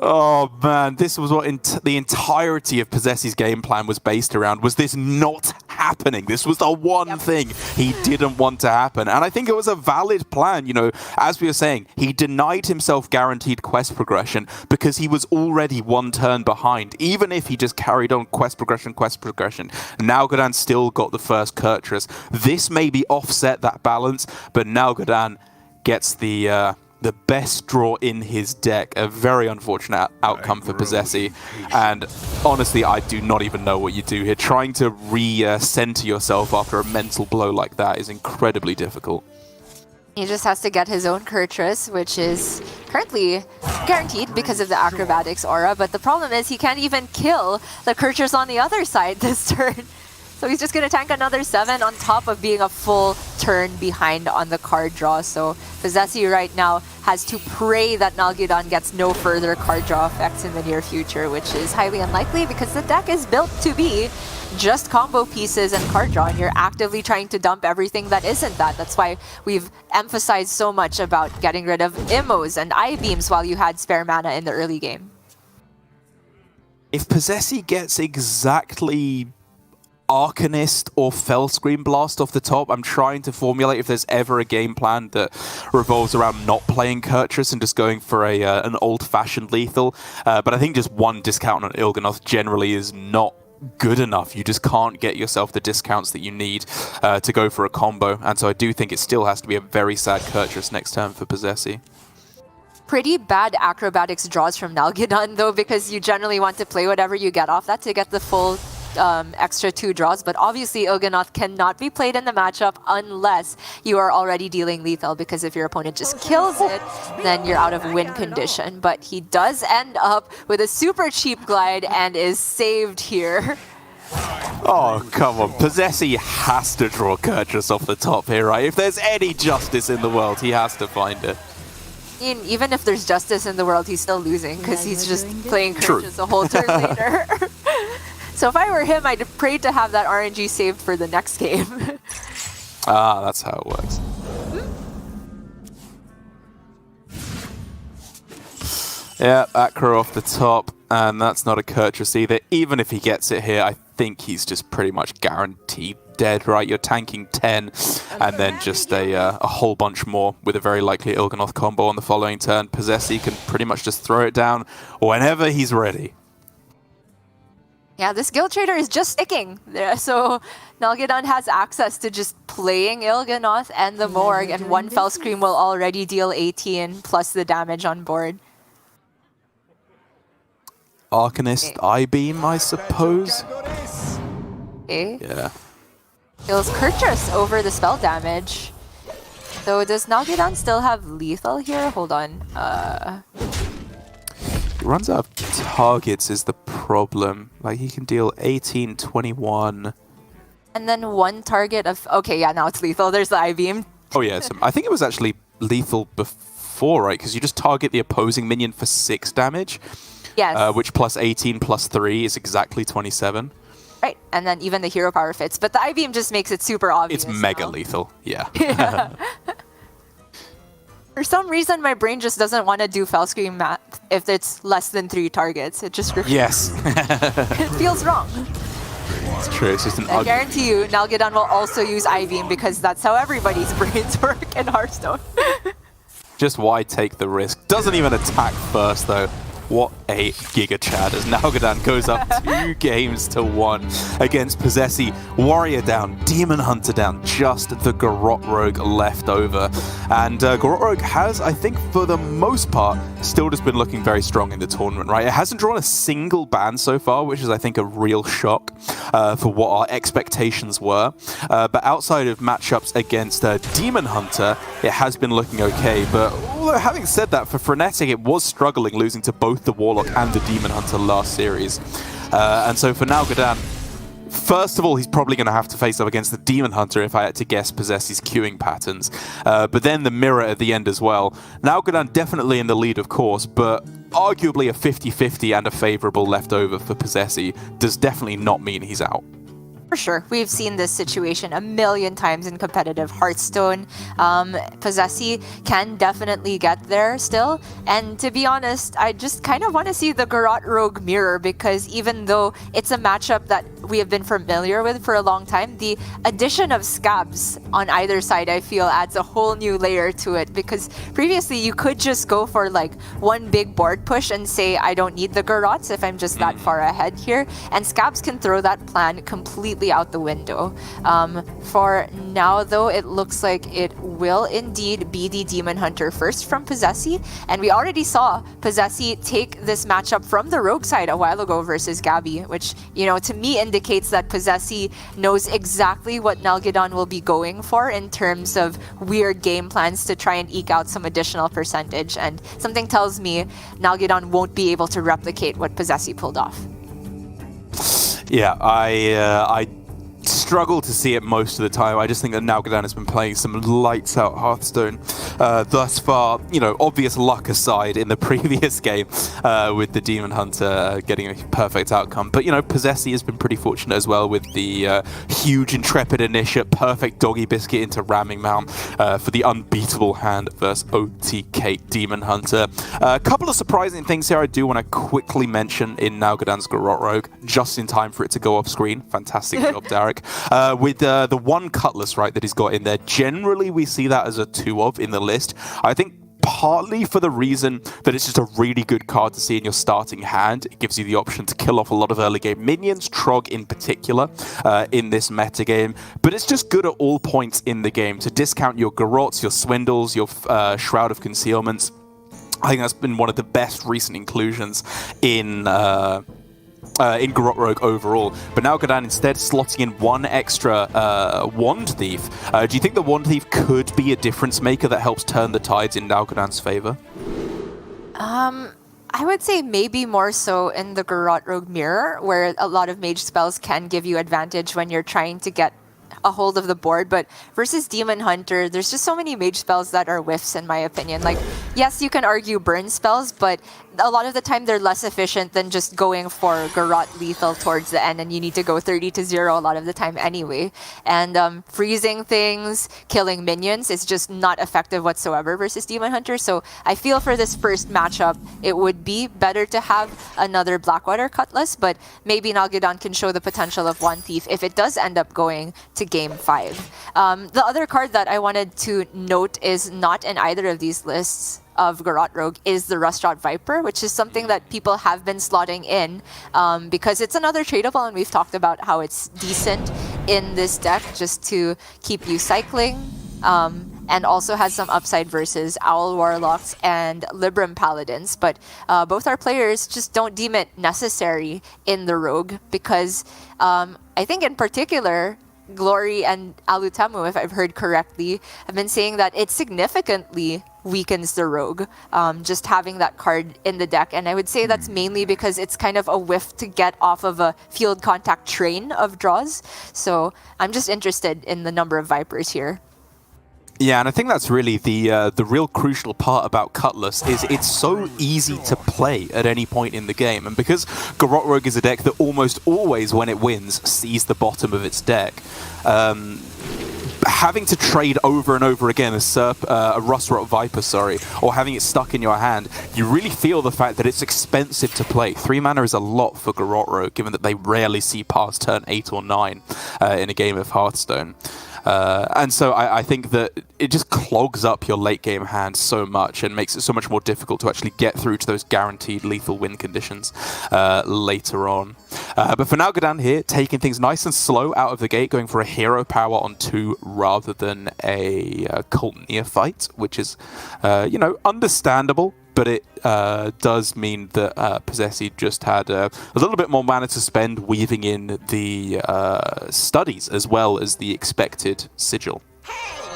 Oh man, this was what the entirety of posesi's game plan was based around. Was this not happening? This was the one thing he didn't want to happen. And I think it was a valid plan. You know, as we were saying, he denied himself guaranteed quest progression because he was already one turn behind. Even if he just carried on quest progression, Nalguidan still got the first Kurtrus. This maybe offset that balance, but Nalguidan gets the best draw in his deck. A very unfortunate outcome for posesi. And honestly, I do not even know what you do here. Trying to re-center yourself after a mental blow like that is incredibly difficult. He just has to get his own Kurtrus, which is currently guaranteed because of the acrobatics aura. But the problem is he can't even kill the Kurtrus on the other side this turn. So he's just going to tank another 7 on top of being a full turn behind on the card draw. So posesi right now has to pray that Nalguidan gets no further card draw effects in the near future, which is highly unlikely because the deck is built to be just combo pieces and card draw, and you're actively trying to dump everything that isn't that. That's why we've emphasized so much about getting rid of Immos and I-Beams while you had spare mana in the early game. If posesi gets exactly Arcanist or Fell Scream Blast off the top, I'm trying to formulate if there's ever a game plan that revolves around not playing Kurtrus and just going for an old-fashioned lethal. But I think just one discount on Il'gynoth generally is not good enough. You just can't get yourself the discounts that you need to go for a combo. And so I do think it still has to be a very sad Kurtrus next turn for posesi. Pretty bad acrobatics draws from Nalguidan, though, because you generally want to play whatever you get off that to get the full extra 2 draws. But obviously, Il'gynoth cannot be played in the matchup unless you are already dealing lethal, because if your opponent just kills it, then you're out of win condition. But he does end up with a super cheap glide and is saved here. Oh, come on. posesi has to draw Kurtrus off the top here, right? If there's any justice in the world, he has to find it. I mean, even if there's justice in the world, he's still losing because he's just playing Kurtrus a whole turn later. So if I were him, I'd pray to have that RNG saved for the next game. Ah, that's how it works. Yeah, Acro off the top, and that's not a Kurtrus either. Even if he gets it here, I think he's just pretty much guaranteed dead, right? You're tanking 10 and then just a whole bunch more with a very likely Il'gynoth combo on the following turn. posesi can pretty much just throw it down whenever he's ready. Yeah, this Guild Trader is just sticking there, so Nalguidan has access to just playing Il'gynoth and the Morgue, and one Fell Scream will already deal 18 plus the damage on board. Arcanist I-Beam, I suppose? Okay. Yeah. Kills Kurtrus over the spell damage. So does Nalguidan still have lethal here? Hold on. He runs out of targets is the problem. Like, he can deal 18, 21. And then one target of... Okay, yeah, now it's lethal. There's the I-Beam. Oh, yeah. So I think it was actually lethal before, right? Because you just target the opposing minion for 6 damage. Yes. Which plus 18 plus 3 is exactly 27. Right, and then even the hero power fits. But the I-Beam just makes it super obvious. It's mega lethal, yeah. Yeah. For some reason, my brain just doesn't want to do Fell Scream math if it's less than 3 targets. It just Yes. it feels wrong. It's true, it's just an I guarantee you, Nalguidan will also use I-Beam because that's how everybody's brains work in Hearthstone. Just why take the risk? Doesn't even attack first, though. What a Giga Chad as Nalguidan goes up 2 games to 1 against posesi. Warrior down, Demon Hunter down, just the Garrote Rogue left over. And Garrote Rogue has, I think, for the most part, still just been looking very strong in the tournament, right? It hasn't drawn a single ban so far, which is, I think, a real shock for what our expectations were. But outside of matchups against Demon Hunter, it has been looking okay. But although having said that, for Fnatic, it was struggling, losing to both the Warlock and the Demon Hunter last series. And so for Nalguidan, first of all, he's probably going to have to face up against the Demon Hunter if I had to guess posesi's queuing patterns. But then the mirror at the end as well. Nalguidan definitely in the lead, of course, but arguably a 50-50 and a favorable leftover for posesi does definitely not mean he's out. For sure. We've seen this situation a million times in competitive Hearthstone. posesi can definitely get there still. And to be honest, I just kind of want to see the Garrote Rogue mirror, because even though it's a matchup that we have been familiar with for a long time, the addition of scabs on either side, I feel, adds a whole new layer to it. Because previously you could just go for like one big board push and say, I don't need the Garrotes if I'm just that far ahead here. And scabs can throw that plan completely out the window. For now, though, it looks like it will indeed be the Demon Hunter first from posesi, and we already saw posesi take this matchup from the Rogue side a while ago versus Gabby, which, you know, to me indicates that posesi knows exactly what Nalguidan will be going for in terms of weird game plans to try and eke out some additional percentage, and something tells me Nalguidan won't be able to replicate what posesi pulled off. Yeah, I struggle to see it most of the time. I just think that Nalguidan has been playing some lights out Hearthstone thus far. You know, obvious luck aside in the previous game with the Demon Hunter getting a perfect outcome. But, you know, posesi has been pretty fortunate as well with the huge Intrepid Initiate, perfect Doggy Biscuit into Ramming Mount for the unbeatable hand versus OTK Demon Hunter. A couple of surprising things here I do want to quickly mention in Nalguidan's Garrote Rogue, just in time for it to go off screen. Fantastic job, Derek. With the one Cutlass, right, that he's got in there, generally we see that as a 2 of in the list. I think partly for the reason that it's just a really good card to see in your starting hand. It gives you the option to kill off a lot of early game minions, Trog in particular, in this metagame. But it's just good at all points in the game to discount your Garots, your Swindles, your Shroud of Concealments. I think that's been one of the best recent inclusions in Garrote Rogue overall. But Nalguidan instead slotting in one extra Wand Thief. Do you think the Wand Thief could be a difference maker that helps turn the tides in Nalguidan's favor? I would say maybe more so in the Garrote Rogue Mirror, where a lot of mage spells can give you advantage when you're trying to get a hold of the board. But versus Demon Hunter, there's just so many mage spells that are whiffs in my opinion. Like, yes, you can argue burn spells, but a lot of the time they're less efficient than just going for Garrote lethal towards the end, and you need to go 30-0 a lot of the time anyway. And freezing things, killing minions is just not effective whatsoever versus Demon Hunter. So I feel for this first matchup, it would be better to have another Blackwater Cutlass, but maybe Nalguidan can show the potential of Wand Thief if it does end up going to Game 5. The other card that I wanted to note is not in either of these lists of Garrote Rogue is the Rustshot Viper, which is something that people have been slotting in because it's another tradable, and we've talked about how it's decent in this deck just to keep you cycling, and also has some upside versus Owl Warlocks and Libram Paladins. But both our players just don't deem it necessary in the Rogue because I think in particular, Glory and Alutemu, if I've heard correctly, have been saying that it significantly weakens the Rogue, just having that card in the deck. And I would say that's mainly because it's kind of a whiff to get off of a field contact train of draws. So I'm just interested in the number of Vipers here. Yeah, and I think that's really the real crucial part about Cutlass is it's so easy to play at any point in the game. And because Garrote Rogue is a deck that almost always, when it wins, sees the bottom of its deck, having to trade over and over again a Rustshot Viper, or having it stuck in your hand, you really feel the fact that it's expensive to play. 3 mana is a lot for Garrote Rogue, given that they rarely see past turn 8 or 9 in a game of Hearthstone. And so I think that it just clogs up your late game hand so much and makes it so much more difficult to actually get through to those guaranteed lethal win conditions later on. But for Nalguidan here, taking things nice and slow out of the gate, going for a hero power on 2 rather than a Cult Neophyte, which is, understandable. But it does mean that posesi just had a little bit more mana to spend weaving in the studies as well as the expected sigil.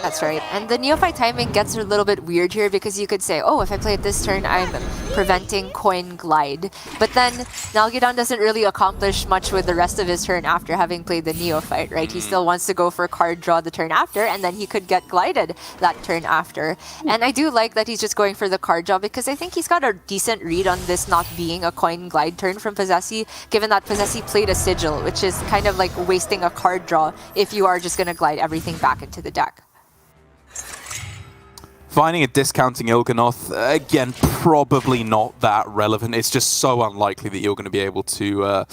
That's right. And the Neophyte timing gets a little bit weird here because you could say, oh, if I play it this turn, I'm preventing Coin Glide. But then Nalguidan doesn't really accomplish much with the rest of his turn after having played the Neophyte, right? He still wants to go for card draw the turn after, and then he could get glided that turn after. And I do like that he's just going for the card draw because I think he's got a decent read on this not being a Coin Glide turn from posesi, given that posesi played a Sigil, which is kind of like wasting a card draw if you are just going to glide everything back into the deck. Finding a discounting Il'gynoth, again, probably not that relevant. It's just so unlikely that you're going to be able to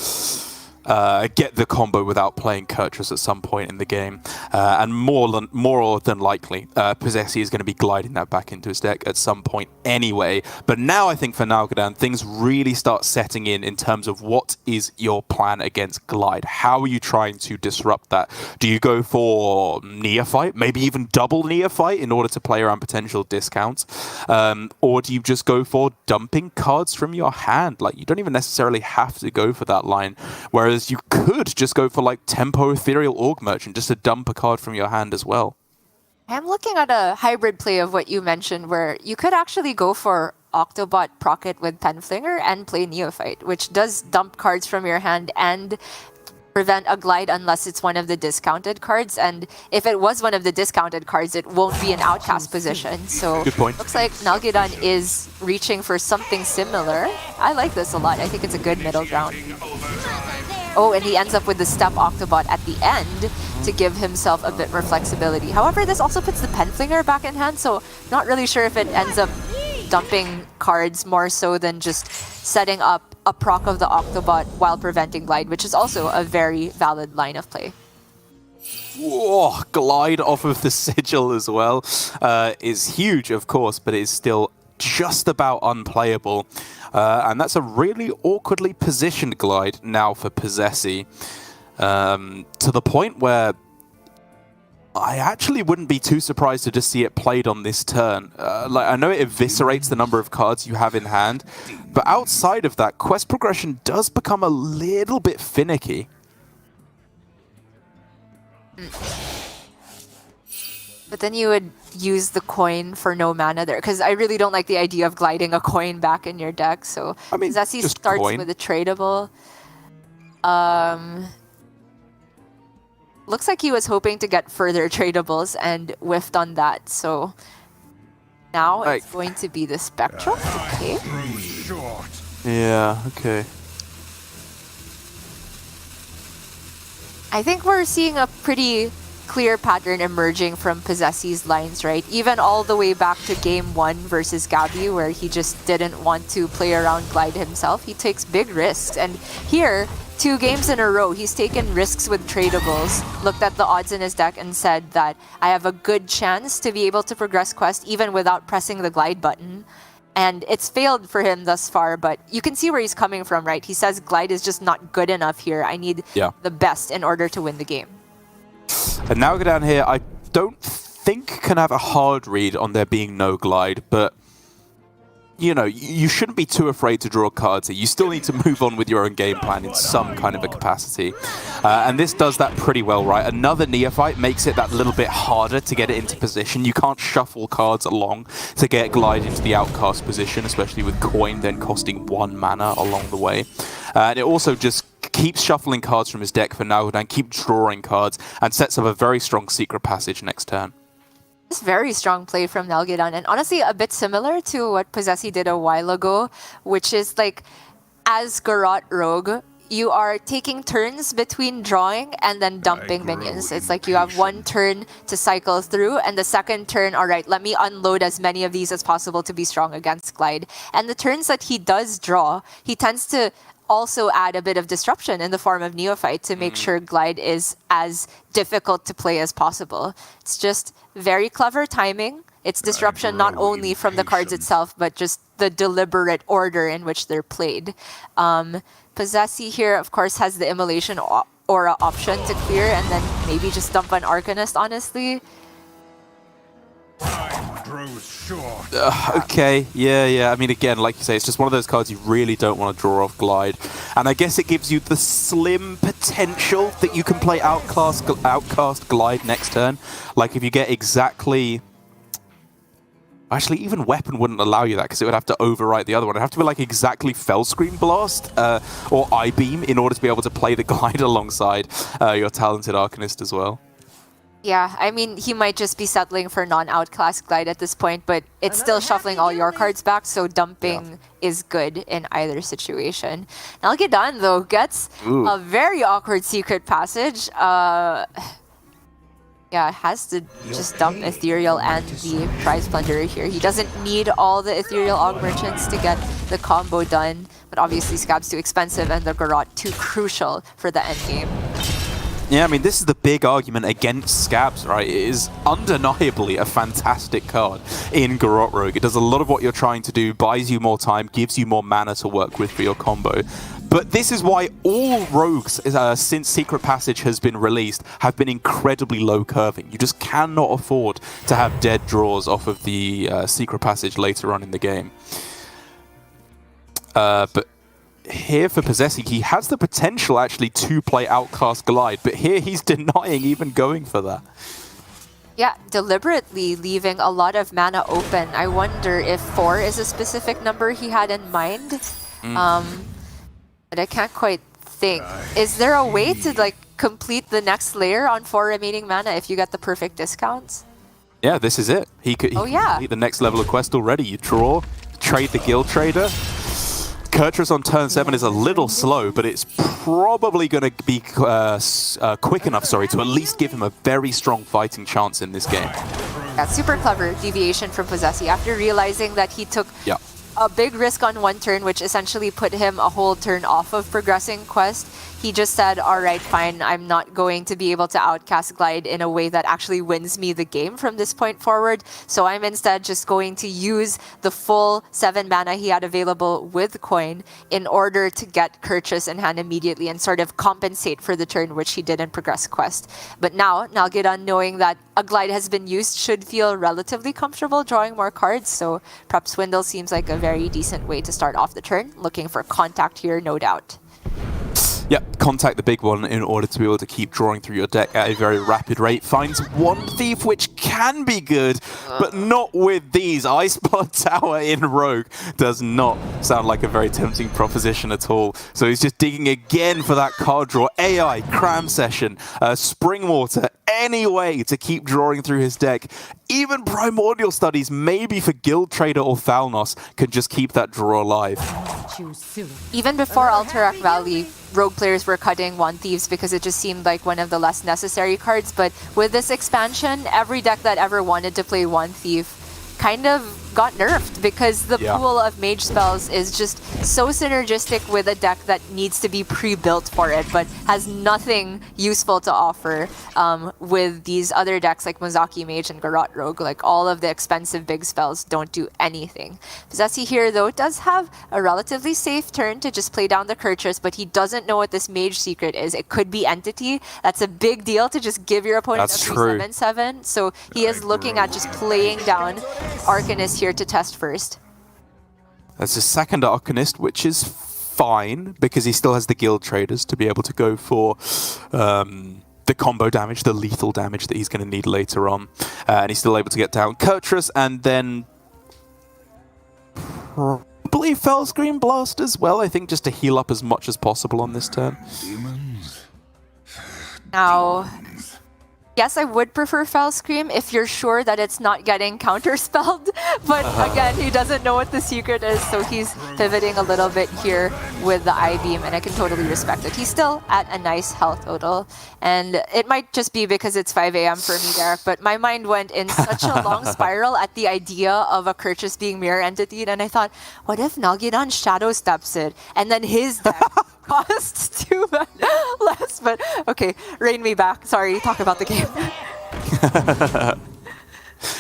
get the combo without playing Kurtrus at some point in the game. And more than likely, posesi is going to be gliding that back into his deck at some point anyway. But now I think for Nalguidan, things really start setting in terms of what is your plan against Glide. How are you trying to disrupt that? Do you go for Neophyte, maybe even double Neophyte in order to play around potential discounts? Or do you just go for dumping cards from your hand? Like, you don't even necessarily have to go for that line. Whereas you could just go for like Tempo Ethereal Org Merchant just to dump a card from your hand as well. I'm looking at a hybrid play of what you mentioned where you could actually go for Octobot Procket with Penflinger and play Neophyte, which does dump cards from your hand and prevent a glide unless it's one of the discounted cards. And if it was one of the discounted cards, it won't be an outcast position. So good point. Looks like Nalguidan is reaching for something similar. I like this a lot. I think it's a good middle ground. Oh, and he ends up with the Step Octobot at the end to give himself a bit more flexibility. However, this also puts the Penflinger back in hand, so not really sure if it ends up dumping cards more so than just setting up a proc of the Octobot while preventing Glide, which is also a very valid line of play. Whoa, Glide off of the Sigil as well is huge, of course, but it is still just about unplayable. And that's a really awkwardly positioned glide now for posesi. To the point where I actually wouldn't be too surprised to just see it played on this turn. Like, I know it eviscerates the number of cards you have in hand, but outside of that, quest progression does become a little bit finicky. But then you would use the coin for no mana there, because I really don't like the idea of gliding a coin back in your deck. So I mean, Posesi just starts coin. with a tradable. Looks like he was hoping to get further tradables and whiffed on that. So now it's going to be the Spectral. Okay. Yeah, okay. I think we're seeing a pretty clear pattern emerging from Posesi's lines, right? Even all the way back to game 1 versus Gabby, where he just didn't want to play around glide himself. He takes big risks. And here, 2 games in a row, he's taken risks with tradables, looked at the odds in his deck and said that I have a good chance to be able to progress quest even without pressing the glide button. And it's failed for him thus far, but you can see where he's coming from, right? He says glide is just not good enough here. I need the best in order to win the game. And Nalguidan here, I don't think can have a hard read on there being no glide, but you know, you shouldn't be too afraid to draw cards here. You still need to move on with your own game plan in some kind of a capacity. And this does that pretty well, right? Another Neophyte makes it that little bit harder to get it into position. You can't shuffle cards along to get glide into the outcast position, especially with coin then costing 1 mana along the way. And it also just keeps shuffling cards from his deck for Nalguidan, keep drawing cards, and sets up a very strong secret passage next turn. It's very strong play from Nalguidan, and honestly a bit similar to what Posesi did a while ago, which is like, as Garrote Rogue, you are taking turns between drawing and then dumping minions. It's like you have 1 turn to cycle through, and the second turn, all right, let me unload as many of these as possible to be strong against glide. And the turns that he does draw, he tends to also add a bit of disruption in the form of Neophyte to make sure glide is as difficult to play as possible. It's just very clever timing. It's disruption not only from the cards itself, but just the deliberate order in which they're played. Posesi here, of course, has the Immolation Aura option to clear, and then maybe just dump an Arcanist, honestly. Okay, yeah. I mean, again, like you say, it's just one of those cards you really don't want to draw off glide. And I guess it gives you the slim potential that you can play Outcast glide next turn. Like, if you get exactly... Actually, even Weapon wouldn't allow you that, because it would have to overwrite the other one. It'd have to be like exactly Fellscream Blast or I-Beam in order to be able to play the glide alongside your talented Arcanist as well. Yeah, I mean, he might just be settling for non-outclass glide at this point, but it's still shuffling all your cards back, so dumping is good in either situation. Nalguidan, though, gets a very awkward secret passage. Yeah, has to just dump Ethereal and the Prize Plunderer here. He doesn't need all the Ethereal Aug Merchants to get the combo done, but obviously Scab's too expensive and the Garrote too crucial for the endgame. Yeah, I mean, this is the big argument against Scabs, right? It is undeniably a fantastic card in Garrote Rogue. It does a lot of what you're trying to do, buys you more time, gives you more mana to work with for your combo. But this is why all rogues, since Secret Passage has been released, have been incredibly low curving. You just cannot afford to have dead draws off of the Secret Passage later on in the game. But here for Posesi, he has the potential actually to play Outcast Glide, but here he's denying even going for that. Yeah, deliberately leaving a lot of mana open. I wonder if 4 is a specific number he had in mind. But I can't quite think. Is there a way to like complete the next layer on 4 remaining mana if you get the perfect discounts? Yeah, this is it. He could complete the next level of quest already. You draw, trade the Guild Trader. Kurtrus on turn 7 is a little slow, but it's probably going to be quick enough, to at least give him a very strong fighting chance in this game. Yeah, super clever deviation from Posesi after realizing that he took a big risk on one turn, which essentially put him a whole turn off of progressing quest. He just said, all right, fine, I'm not going to be able to outcast Glide in a way that actually wins me the game from this point forward. So I'm instead just going to use the full 7 mana he had available with coin in order to get Kurchus in hand immediately and sort of compensate for the turn which he did in progress quest. But now, Nalguidan, knowing that a Glide has been used, should feel relatively comfortable drawing more cards. So Prep Swindle seems like a very decent way to start off the turn. Looking for contact here, no doubt. Yep, contact the big one in order to be able to keep drawing through your deck at a very rapid rate. Finds one thief, which can be good, but not with these. Iceblood Tower in Rogue does not sound like a very tempting proposition at all. So he's just digging again for that card draw. AI, Cram Session, Springwater, any way to keep drawing through his deck. Even Primordial Studies, maybe for Guild Trader or Thalnos, can just keep that draw alive. Even before Alterac Valley, Rogue players were cutting Wand Thieves because it just seemed like one of the less necessary cards. But with this expansion, every deck that ever wanted to play Wand Thief kind of got nerfed because the pool of mage spells is just so synergistic with a deck that needs to be pre-built for it but has nothing useful to offer with these other decks like Mozaki Mage and Garrote Rogue. Like, all of the expensive big spells don't do anything. Posesi here, though, does have a relatively safe turn to just play down the Kurchus, but he doesn't know what this Mage secret is. It could be Entity. That's a big deal to just give your opponent a 3/7/7. So he is looking at just playing down Arcanist here to test first. That's his second Arcanist, which is fine because he still has the Guild Traders to be able to go for the combo damage, the lethal damage that he's going to need later on. And he's still able to get down Kurtrus and then probably Fellscream Blast as well, I think, just to heal up as much as possible on this turn. Now, yes, I would prefer Fellscream if you're sure that it's not getting counterspelled, but again, he doesn't know what the secret is, so he's pivoting a little bit here with the I-Beam, and I can totally respect it. He's still at a nice health total, and it might just be because it's 5 a.m. for me, Derek, but my mind went in such a long spiral at the idea of a Kurchus being Mirror Entity, and I thought, what if Nalguidan Shadow Steps it, and then his deck costs 2 less, but okay, rein me back. Sorry, talk about the game.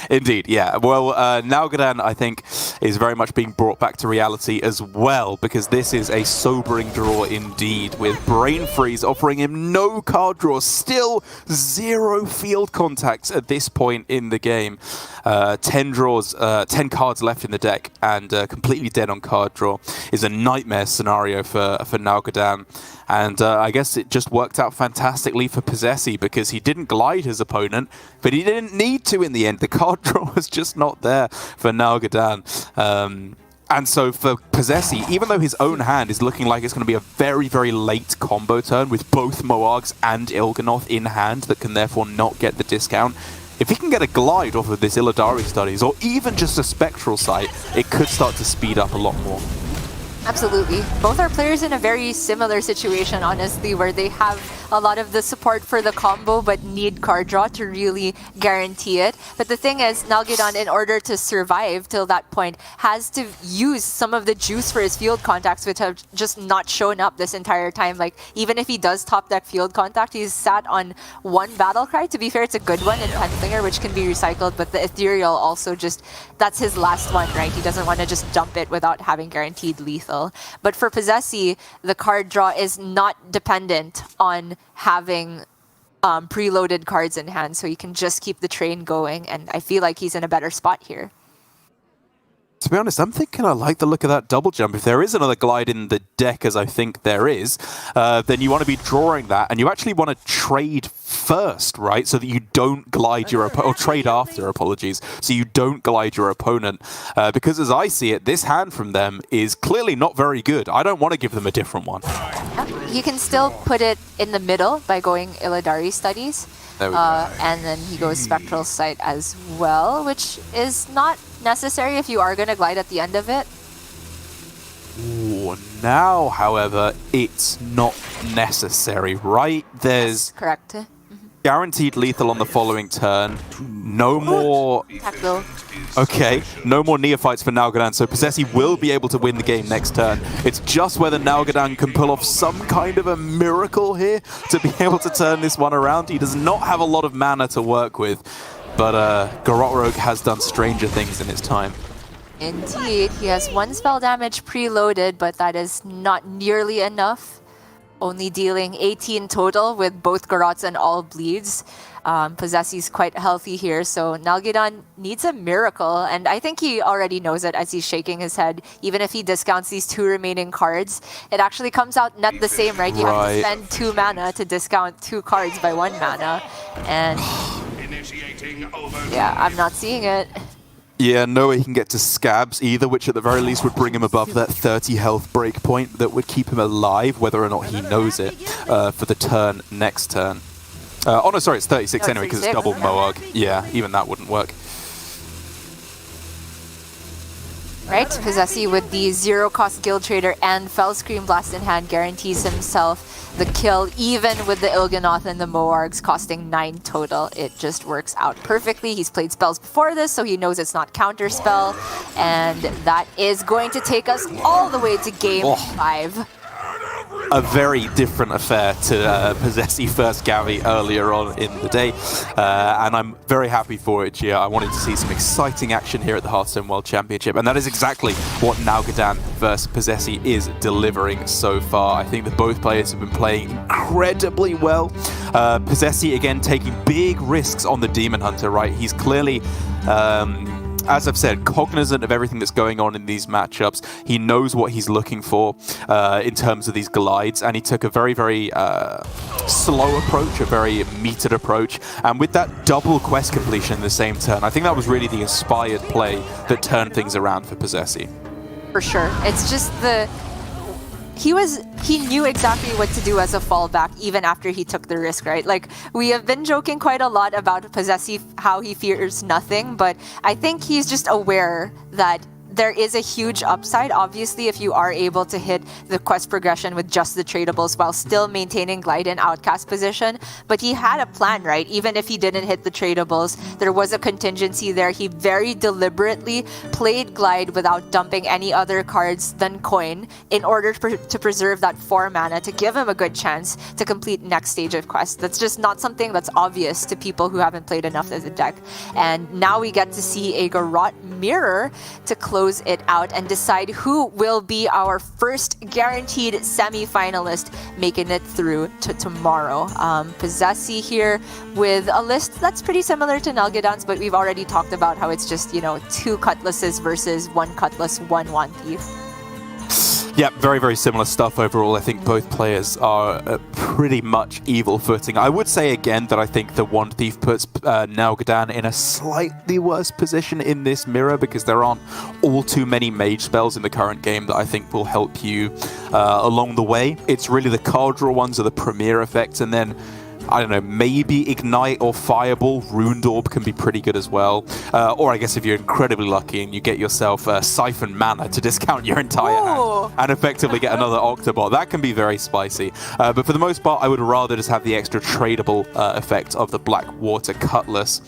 Indeed, yeah. Well, Nalguidan, I think, is very much being brought back to reality as well, because this is a sobering draw indeed, with Brain Freeze offering him no card draws, still 0 field contacts at this point in the game. 10 draws, 10 cards left in the deck, and completely dead on card draw is a nightmare scenario for Nalguidan. And I guess it just worked out fantastically for Posesi because he didn't glide his opponent, but he didn't need to in the end. The card draw was just not there for Nalguidan. And so for Posesi, even though his own hand is looking like it's going to be a very, very late combo turn with both Moargs and Il'gynoth in hand that can therefore not get the discount, if he can get a glide off of this Illidari Studies, or even just a Spectral Sight, it could start to speed up a lot more. Absolutely. Both are players in a very similar situation, honestly, where they have a lot of the support for the combo but need card draw to really guarantee it. But the thing is, Nalguidan, in order to survive till that point, has to use some of the juice for his field contacts, which have just not shown up this entire time. Like, even if he does top deck field contact, he's sat on 1 battle cry. To be fair, it's a good one in Penslinger, which can be recycled, but the Ethereal also just, that's his last one, right? He doesn't want to just dump it without having guaranteed lethal. But for Posesi, the card draw is not dependent on having preloaded cards in hand, so he can just keep the train going, and I feel like he's in a better spot here. To be honest, I'm thinking I like the look of that double jump. If there is another glide in the deck, as I think there is, then you want to be drawing that, and you actually want to trade first, right? So that you don't glide your opponent, or trade after, apologies, so you don't glide your opponent. Because as I see it, this hand from them is clearly not very good. I don't want to give them a different one. You can still put it in the middle by going Illidari Studies. There we go. And then he goes Spectral Sight as well, which is not necessary if you are going to glide at the end of it. Ooh, now, however, it's not necessary, right? That's correct. Guaranteed lethal on the following turn. No more... Tackle. Okay, no more neophytes for Nalguidan, so posesi will be able to win the game next turn. It's just whether Nalguidan can pull off some kind of a miracle here to be able to turn this one around. He does not have a lot of mana to work with, but Garrote Rogue has done stranger things in his time. Indeed, he has 1 spell damage preloaded, but that is not nearly enough. Only dealing 18 total with both Garrotes and all bleeds. Posesi's quite healthy here, so Nalguidan needs a miracle, and I think he already knows it as he's shaking his head. Even if he discounts these 2 remaining cards, it actually comes out net the same, right? You have to spend 2 mana to discount 2 cards by 1 mana, and yeah, I'm not seeing it. Yeah, no way he can get to Scabs either, which at the very least would bring him above that 30 health breakpoint that would keep him alive, whether or not he knows it, for the turn next turn. Oh no, sorry, it's 36 anyway, because it's double Moog. Yeah, even that wouldn't work. Right, posesi with the 0-cost Guild Trader and Fell Scream Blast in hand guarantees himself the kill, even with the Il'gynoth and the Moargs costing 9 total. It just works out perfectly. He's played spells before this, so he knows it's not counterspell, and that is going to take us all the way to game 5. A very different affair to posesi first Gavi earlier on in the day, and I'm very happy for it, Gia. I wanted to see some exciting action here at the Hearthstone World Championship, and that is exactly what Nalguidan versus posesi is delivering so far. I think that both players have been playing incredibly well. Posesi, again, taking big risks on the Demon Hunter, right? He's clearly... as I've said, cognizant of everything that's going on in these matchups. He knows what he's looking for in terms of these glides, and he took a very, very slow approach, a very metered approach, and with that double quest completion in the same turn, I think that was really the inspired play that turned things around for posesi. For sure. It's just the... He knew exactly what to do as a fallback even after he took the risk, right? Like, we have been joking quite a lot about posesi, how he fears nothing, but I think he's just aware that there is a huge upside, obviously, if you are able to hit the quest progression with just the tradables while still maintaining glide and outcast position. But he had a plan, right? Even if he didn't hit the tradables, there was a contingency there. He very deliberately played glide without dumping any other cards than coin in order to preserve that 4 mana to give him a good chance to complete next stage of quest. That's just not something that's obvious to people who haven't played enough of the deck. And now we get to see a Garrote mirror to close it out and decide who will be our first guaranteed semi-finalist making it through to tomorrow. Posesi here with a list that's pretty similar to Nalguidan's, but we've already talked about how it's just, you know, 2 Cutlasses versus 1 Cutlass, 1 Wand Thief. Yeah, very, very similar stuff overall. I think both players are pretty much evil footing. I would say again that I think the Wand Thief puts Nalguidan in a slightly worse position in this mirror because there aren't all too many mage spells in the current game that I think will help you along the way. It's really the card draw ones are the premier effects, and then I don't know, maybe Ignite or Fireball. Runed Orb can be pretty good as well. Or I guess if you're incredibly lucky and you get yourself Siphon Mana to discount your entire hand and effectively get another Octobot. That can be very spicy. But for the most part, I would rather just have the extra tradable effect of the Blackwater Cutlass.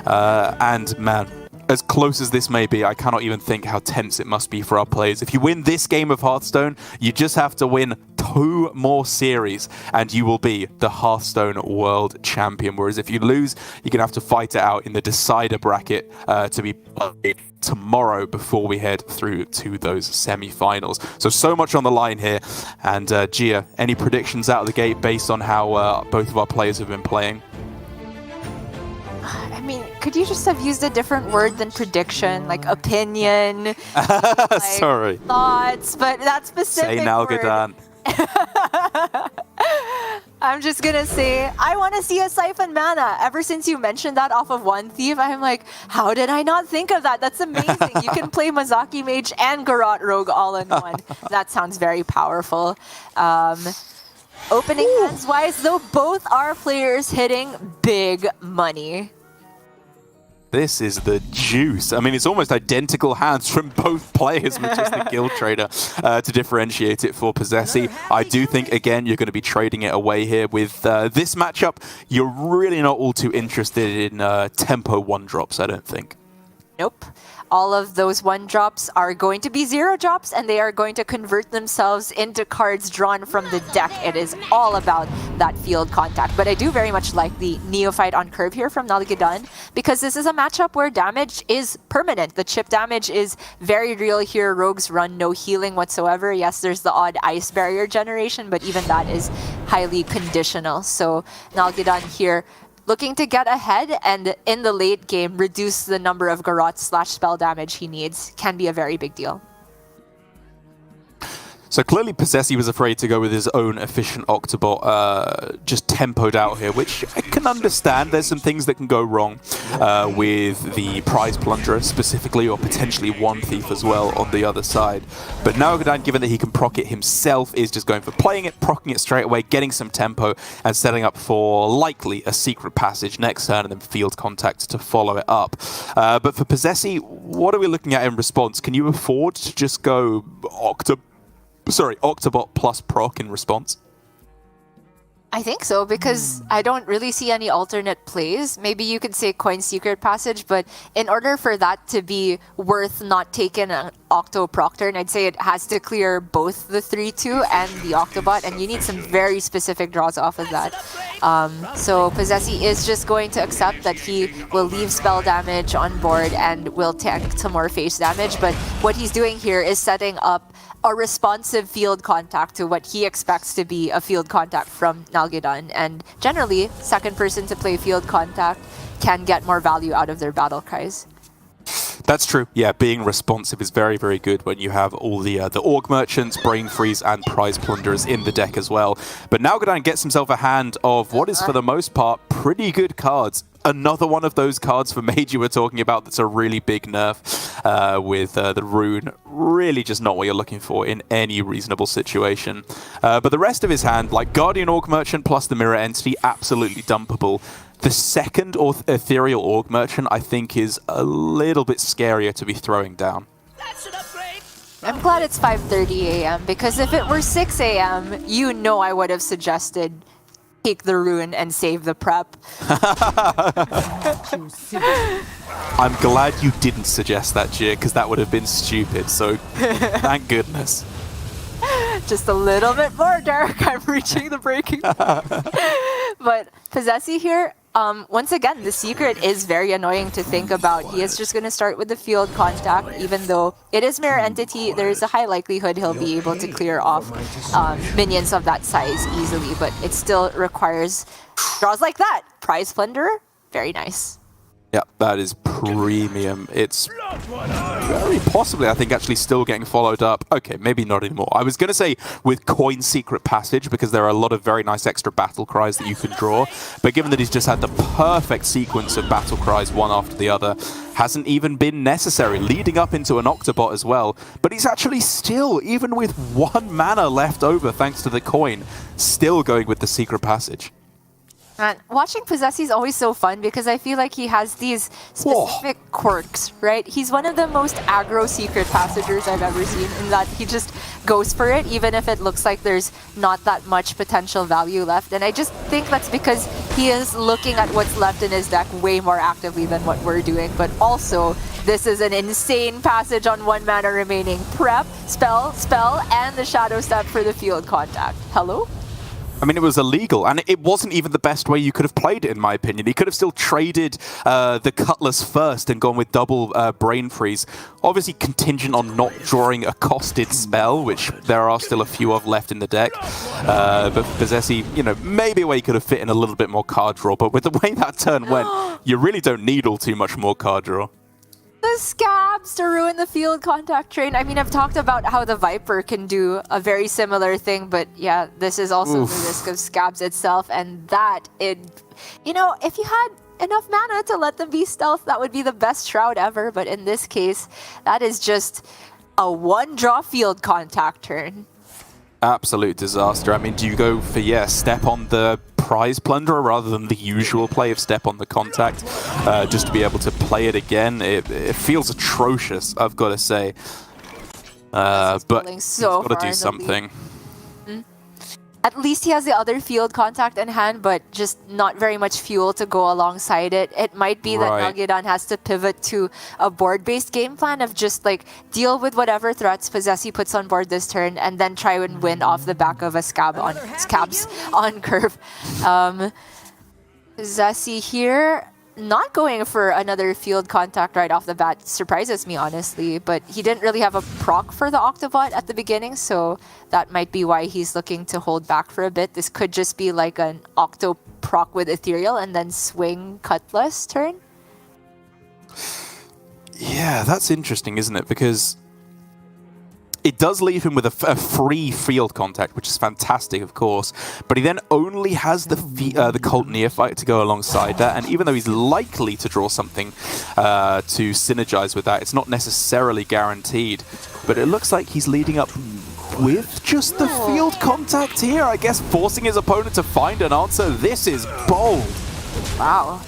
And man, as close as this may be, I cannot even think how tense it must be for our players. If you win this game of Hearthstone, you just have to win 2 more series and you will be the Hearthstone World Champion. Whereas if you lose, you're going to have to fight it out in the decider bracket to be played tomorrow before we head through to those semi-finals. So much on the line here. And Gia, any predictions out of the gate based on how both of our players have been playing? I mean, could you just have used a different word than prediction, like opinion, sorry, thoughts, but that specific say Nalguidan. I'm just gonna say, I want to see a Siphon Mana. Ever since you mentioned that off of Wand Thief, I'm like, how did I not think of that? That's amazing. You can play Mazaki Mage and Garrote Rogue all in one. That sounds very powerful. Opening hands-wise, though, both our players hitting big money. This is the juice. I mean, it's almost identical hands from both players with just the Guild Trader to differentiate it for posesi. I do think, again, you're going to be trading it away here. With this matchup, you're really not all too interested in tempo one-drops, I don't think. Nope. All of those one-drops are going to be 0-drops, and they are going to convert themselves into cards drawn from the deck. It is all about that field contact. But I do very much like the Neophyte on curve here from Nalguidan, because this is a matchup where damage is permanent. The chip damage is very real here. Rogues run no healing whatsoever. Yes, there's the odd ice barrier generation, but even that is highly conditional. So Nalguidan here looking to get ahead and in the late game reduce the number of garrote/spell damage he needs can be a very big deal. So clearly posesi was afraid to go with his own efficient Octobot, just tempoed out here, which I can understand. There's some things that can go wrong with the Prize Plunderer specifically, or potentially One Thief as well on the other side. But Nalguidan, given that he can proc it himself, is just going for playing it, proccing it straight away, getting some tempo, and setting up for likely a secret passage next turn and then field contact to follow it up. But for posesi, what are we looking at in response? Can you afford to just go Octobot plus proc in response? I think so, because I don't really see any alternate plays. Maybe you could say Coin Secret Passage, but in order for that to be worth not taking an Octo Proctor, and I'd say it has to clear both the 3/2 and the Octobot, and you need some very specific draws off of that. So posesi is just going to accept that he will leave spell damage on board and will tank some more face damage, but what he's doing here is setting up a responsive field contact to what he expects to be a field contact from Nalguidan. And generally, second person to play field contact can get more value out of their battle cries. That's true. Yeah, being responsive is very, very good when you have all the Org Merchants, Brain Freeze, and Prize Plunderers in the deck as well. But Nalguidan gets himself a hand of what is, for the most part, pretty good cards. Another one of those cards for Mage you were talking about that's a really big nerf with the Rune. Really just not what you're looking for in any reasonable situation. But the rest of his hand, like Guardian Org Merchant plus the Mirror Entity, absolutely dumpable. The second Ethereal Org Merchant, I think, is a little bit scarier to be throwing down. That's an upgrade. I'm glad it's 5:30 a.m. because if it were 6 a.m., you know I would have suggested take the Rune and save the prep. I'm glad you didn't suggest that, Jir, because that would have been stupid, so thank goodness. Just a little bit more, Derek. I'm reaching the breaking point. But posesi here, once again, the secret is very annoying to think about. He is just going to start with the field contact, even though it is Mirror Entity. There is a high likelihood he'll be able to clear off minions of that size easily, but it still requires draws like that. Prize Plunderer, very nice. Yeah, that is premium. It's very possibly, I think, actually still getting followed up. Okay, maybe not anymore. I was going to say with Coin Secret Passage, because there are a lot of very nice extra battle cries that you can draw. But given that he's just had the perfect sequence of battle cries one after the other, hasn't even been necessary, leading up into an Octobot as well. But he's actually still, even with 1 mana left over thanks to the coin, still going with the Secret Passage. And watching posesi is always so fun because I feel like he has these specific quirks, right? He's one of the most aggro secret passengers I've ever seen in that he just goes for it even if it looks like there's not that much potential value left. And I just think that's because he is looking at what's left in his deck way more actively than what we're doing. But also, this is an insane passage on 1 mana remaining. Prep, spell, and the Shadow Step for the field contact. Hello? I mean, it was illegal, and it wasn't even the best way you could have played it, in my opinion. He could have still traded the Cutlass first and gone with double Brain Freeze. Obviously contingent on not drawing a costed spell, which there are still a few of left in the deck. But for posesi, you know, maybe a way you could have fit in a little bit more card draw, but with the way that turn went, you really don't need all too much more card draw. The Scabs to ruin the field contact train. I mean, I've talked about how the Viper can do a very similar thing, but yeah, this is also the risk of Scabs itself, and that, you know, if you had enough mana to let them be stealth, that would be the best Shroud ever, but in this case, that is just a 1-draw field contact turn. Absolute disaster. I mean, do you go for, step on the Prize Plunderer rather than the usual play of Step on the Contact, just to be able to play it again. It feels atrocious, I've got to say. But he's got to do something. At least he has the other field contact in hand, but just not very much fuel to go alongside it. It might be that Nalguidan has to pivot to a board-based game plan of just like deal with whatever threats posesi puts on board this turn and then try and win off the back of a scabs on curve. posesi here not going for another field contact right off the bat surprises me, honestly, but he didn't really have a proc for the Octobot at the beginning, so that might be why he's looking to hold back for a bit. This could just be like an Octo proc with Ethereal and then swing Cutlass turn. Yeah, that's interesting, isn't it? Because it does leave him with a free field contact, which is fantastic, of course. But he then only has the Cult Neophyte to go alongside that. And even though he's likely to draw something to synergize with that, it's not necessarily guaranteed. But it looks like he's leading up with just the field contact here. I guess forcing his opponent to find an answer. This is bold. Wow.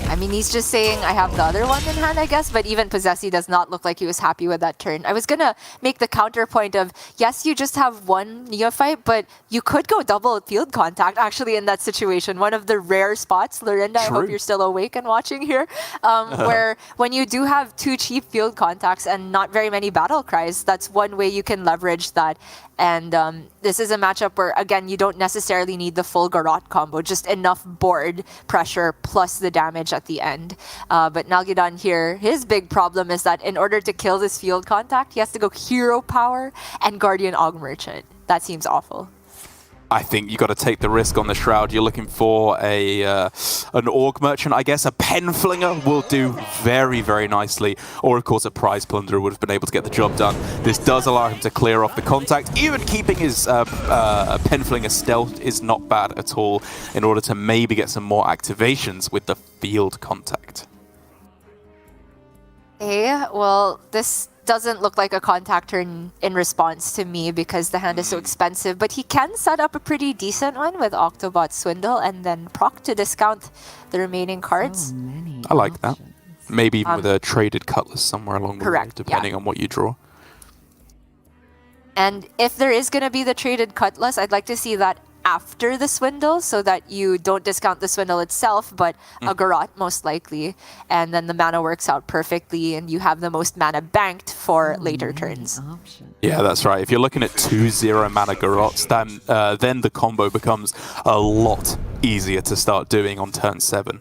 I mean, he's just saying, I have the other one in hand, I guess, but even posesi does not look like he was happy with that turn. I was going to make the counterpoint of, yes, you just have one Neophyte, but you could go double field contact, actually, in that situation. One of the rare spots, Lorinda, I hope you're still awake and watching here, where when you do have two cheap field contacts and not very many battle cries, that's one way you can leverage that. And this is a matchup where, again, you don't necessarily need the full Garrote combo, just enough board pressure plus the damage at the end. But Nalguidan here, his big problem is that in order to kill this field contact, he has to go Hero Power and Guardian Aug Merchant. That seems awful. I think you got to take the risk on the Shroud. You're looking for an Aug Merchant, I guess. A Penflinger will do very, very nicely. Or, of course, a Prize Plunderer would have been able to get the job done. This does allow him to clear off the contact. Even keeping his Penflinger stealth is not bad at all in order to maybe get some more activations with the field contact. Okay, well, this doesn't look like a contact turn in response to me because the hand is so expensive, but he can set up a pretty decent one with Octobot Swindle and then proc to discount the remaining cards. I like that. Maybe even with a traded Cutlass somewhere along the way, depending on what you draw. And if there is going to be the traded Cutlass, I'd like to see that after the Swindle so that you don't discount the Swindle itself, but a Garrote most likely. And then the mana works out perfectly and you have the most mana banked for later turns. Yeah, that's right. If you're looking at 2-0 mana Garrotes, then the combo becomes a lot easier to start doing on turn 7.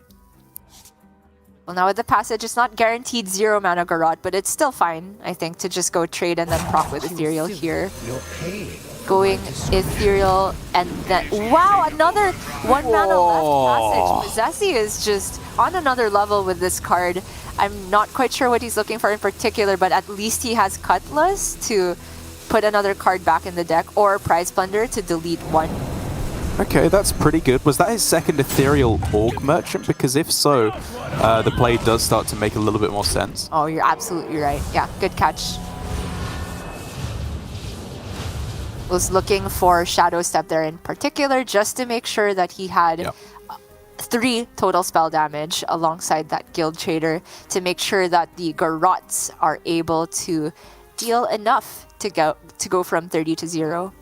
Well, now with the passage, it's not guaranteed 0 mana Garrote, but it's still fine, I think, to just go trade and then proc with Ethereal here. Going Ethereal and then... Wow, another 1 mana left passage. posesi is just on another level with this card. I'm not quite sure what he's looking for in particular, but at least he has Cutlass to put another card back in the deck, or Prize Plunder to delete one. Okay, that's pretty good. Was that his second Ethereal Aug Merchant? Because if so, the play does start to make a little bit more sense. Oh, you're absolutely right. Yeah, good catch. Was looking for Shadow Step there in particular, just to make sure that he had 3 total spell damage alongside that Guild Trader to make sure that the Garrotes are able to deal enough to go from 30 to 0.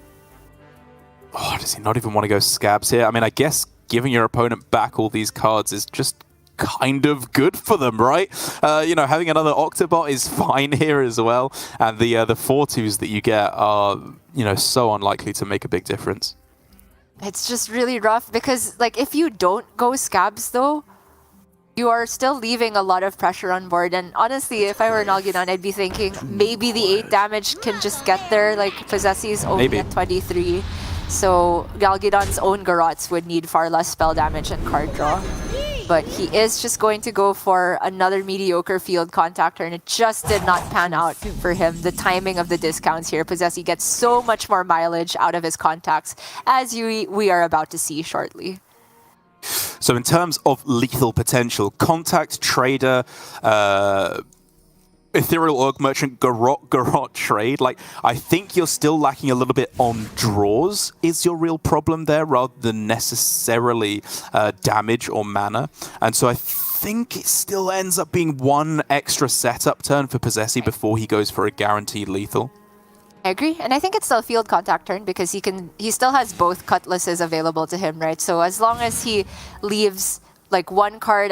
Oh, does he not even want to go Scabs here? I mean, I guess giving your opponent back all these cards is just kind of good for them, right? You know, having another Octobot is fine here as well. And the 4-2s that you get are, you know, so unlikely to make a big difference. It's just really rough because, like, if you don't go Scabs, though, you are still leaving a lot of pressure on board. And honestly, if I were Nalguidan, I'd be thinking maybe the 8 damage can just get there. Like, posesi's only at 23. So Nalguidan's own Garrotes would need far less spell damage and card draw. But he is just going to go for another mediocre field contactor, and it just did not pan out for him. The timing of the discounts here. posesi gets so much more mileage out of his contacts, as we are about to see shortly. So in terms of lethal potential, Contact, Trader, Ethereal Orc Merchant Garrot trade, like, I think you're still lacking a little bit on draws is your real problem there, rather than necessarily damage or mana. And so I think it still ends up being one extra setup turn for posesi before he goes for a guaranteed lethal. I agree, and I think it's still field contact turn because he still has both cutlasses available to him, right? So as long as he leaves like one card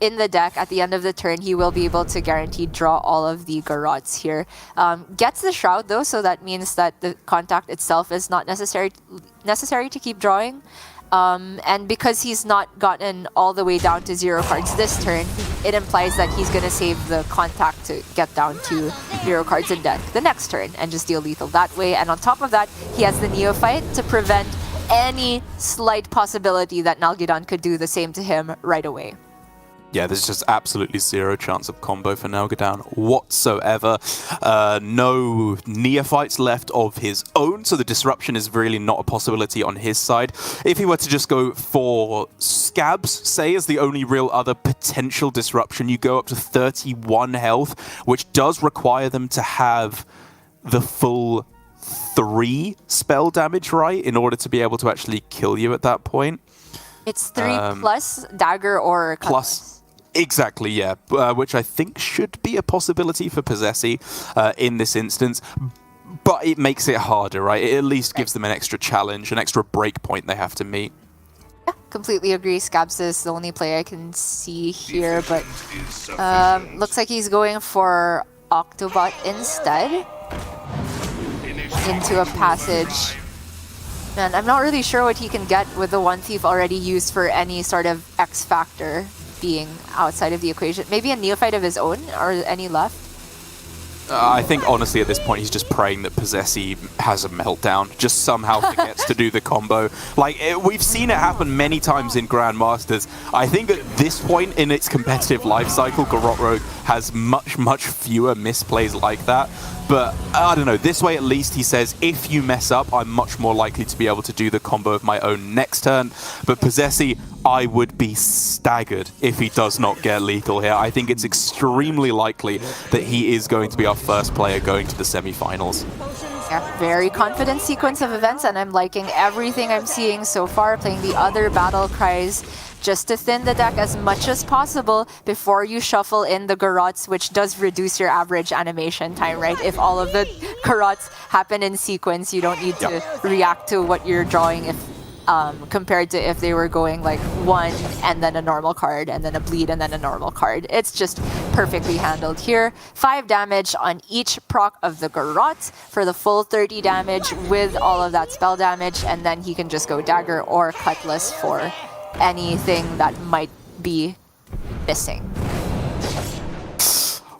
in the deck at the end of the turn, he will be able to guaranteed draw all of the Garrots here. Gets the Shroud though, so that means that the contact itself is not necessary to keep drawing. And because he's not gotten all the way down to 0 cards this turn, it implies that he's going to save the contact to get down to 0 cards in deck the next turn and just deal lethal that way. And on top of that, he has the Neophyte to prevent any slight possibility that Nalguidan could do the same to him right away. Yeah, there's just absolutely zero chance of combo for Nalguidan whatsoever. No Neophytes left of his own, so the disruption is really not a possibility on his side. If he were to just go for Scabs, say, as the only real other potential disruption, you go up to 31 health, which does require them to have the full 3 spell damage, right, in order to be able to actually kill you at that point. It's 3 plus dagger or cutlass. Exactly, yeah, which I think should be a possibility for posesi in this instance, but it makes it harder, right? It at least gives them an extra challenge, an extra break point they have to meet. Yeah, completely agree. Scabs is the only play I can see here, but looks like he's going for Octobot instead into a passage. Man, I'm not really sure what he can get with the One Thief already used for any sort of X factor being outside of the equation. Maybe a Neophyte of his own, or any left? I think, honestly, at this point, he's just praying that posesi has a meltdown, just somehow forgets to do the combo. Like, we've seen it happen many times in Grandmasters. I think at this point in its competitive life cycle, Garrot Rogue has much, much fewer misplays like that. But, I don't know, this way at least he says, if you mess up, I'm much more likely to be able to do the combo of my own next turn. But posesi, I would be staggered if he does not get lethal here. I think it's extremely likely that he is going to be our first player going to the semi-finals. Yeah, very confident sequence of events, and I'm liking everything I'm seeing so far, playing the other battle cries just to thin the deck as much as possible before you shuffle in the Garrots, which does reduce your average animation time, right? If all of the Garrots happen in sequence, you don't need to react to what you're drawing if compared to if they were going like 1 and then a normal card and then a bleed and then a normal card. It's just perfectly handled here. 5 damage on each proc of the Garrots for the full 30 damage with all of that spell damage, and then he can just go dagger or cutlass for anything that might be missing.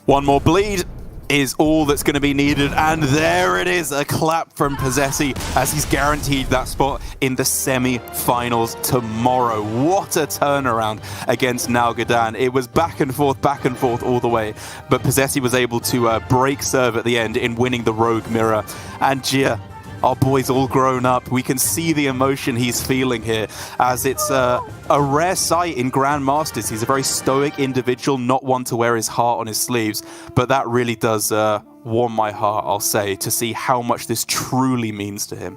One more bleed is all that's going to be needed, and there it is, a clap from posesi as he's guaranteed that spot in the semi-finals tomorrow. What a turnaround against Nalguidan. It was back and forth all the way, but posesi was able to break serve at the end in winning the Rogue Mirror. And Gia, our boy's all grown up. We can see the emotion he's feeling here, as it's a rare sight in Grandmasters. He's a very stoic individual, not one to wear his heart on his sleeves, but that really does warm my heart, I'll say, to see how much this truly means to him.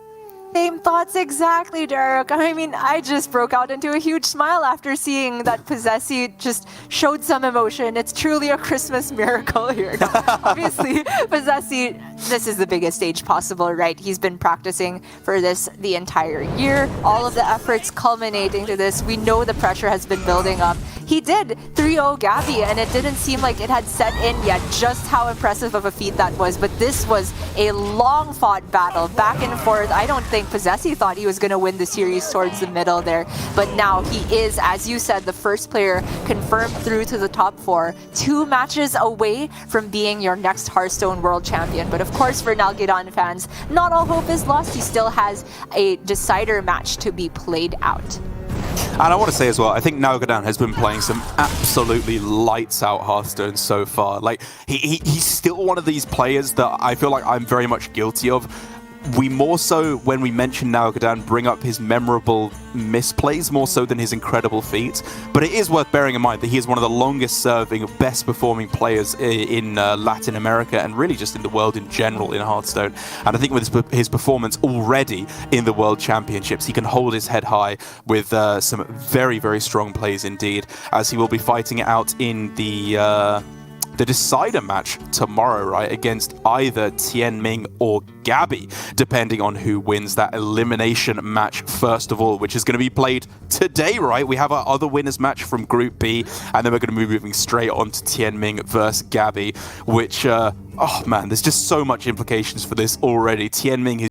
Same thoughts exactly, Derek. I mean, I just broke out into a huge smile after seeing that posesi just showed some emotion. It's truly a Christmas miracle here. No, obviously, posesi, this is the biggest stage possible, right? He's been practicing for this the entire year. All of the efforts culminating to this. We know the pressure has been building up. He did 3-0 Gabby, and it didn't seem like it had set in yet just how impressive of a feat that was. But this was a long-fought battle, back and forth. I don't think posesi thought he was going to win the series towards the middle there. But now he is, as you said, the first player confirmed through to the top 4. 2 matches away from being your next Hearthstone World Champion. But of course, for Nalguidan fans, not all hope is lost. He still has a decider match to be played out. And I want to say as well, I think Nalguidan has been playing some absolutely lights out Hearthstone so far. Like, he's still one of these players that I feel like I'm very much guilty of. we more so, when we mention Nalguidan, bring up his memorable misplays more so than his incredible feats. But it is worth bearing in mind that he is one of the longest serving, best performing players in Latin America and really just in the world in general in Hearthstone. And I think with his performance already in the World Championships, he can hold his head high with some very, very strong plays indeed, as he will be fighting it out in the decider match tomorrow, right, against either Tianming or Gabby, depending on who wins that elimination match first of all, which is going to be played today, right? We have our other winners match from Group B, and then we're going to be moving straight on to Tianming versus Gabby, which, oh man, there's just so much implications for this already. Tianming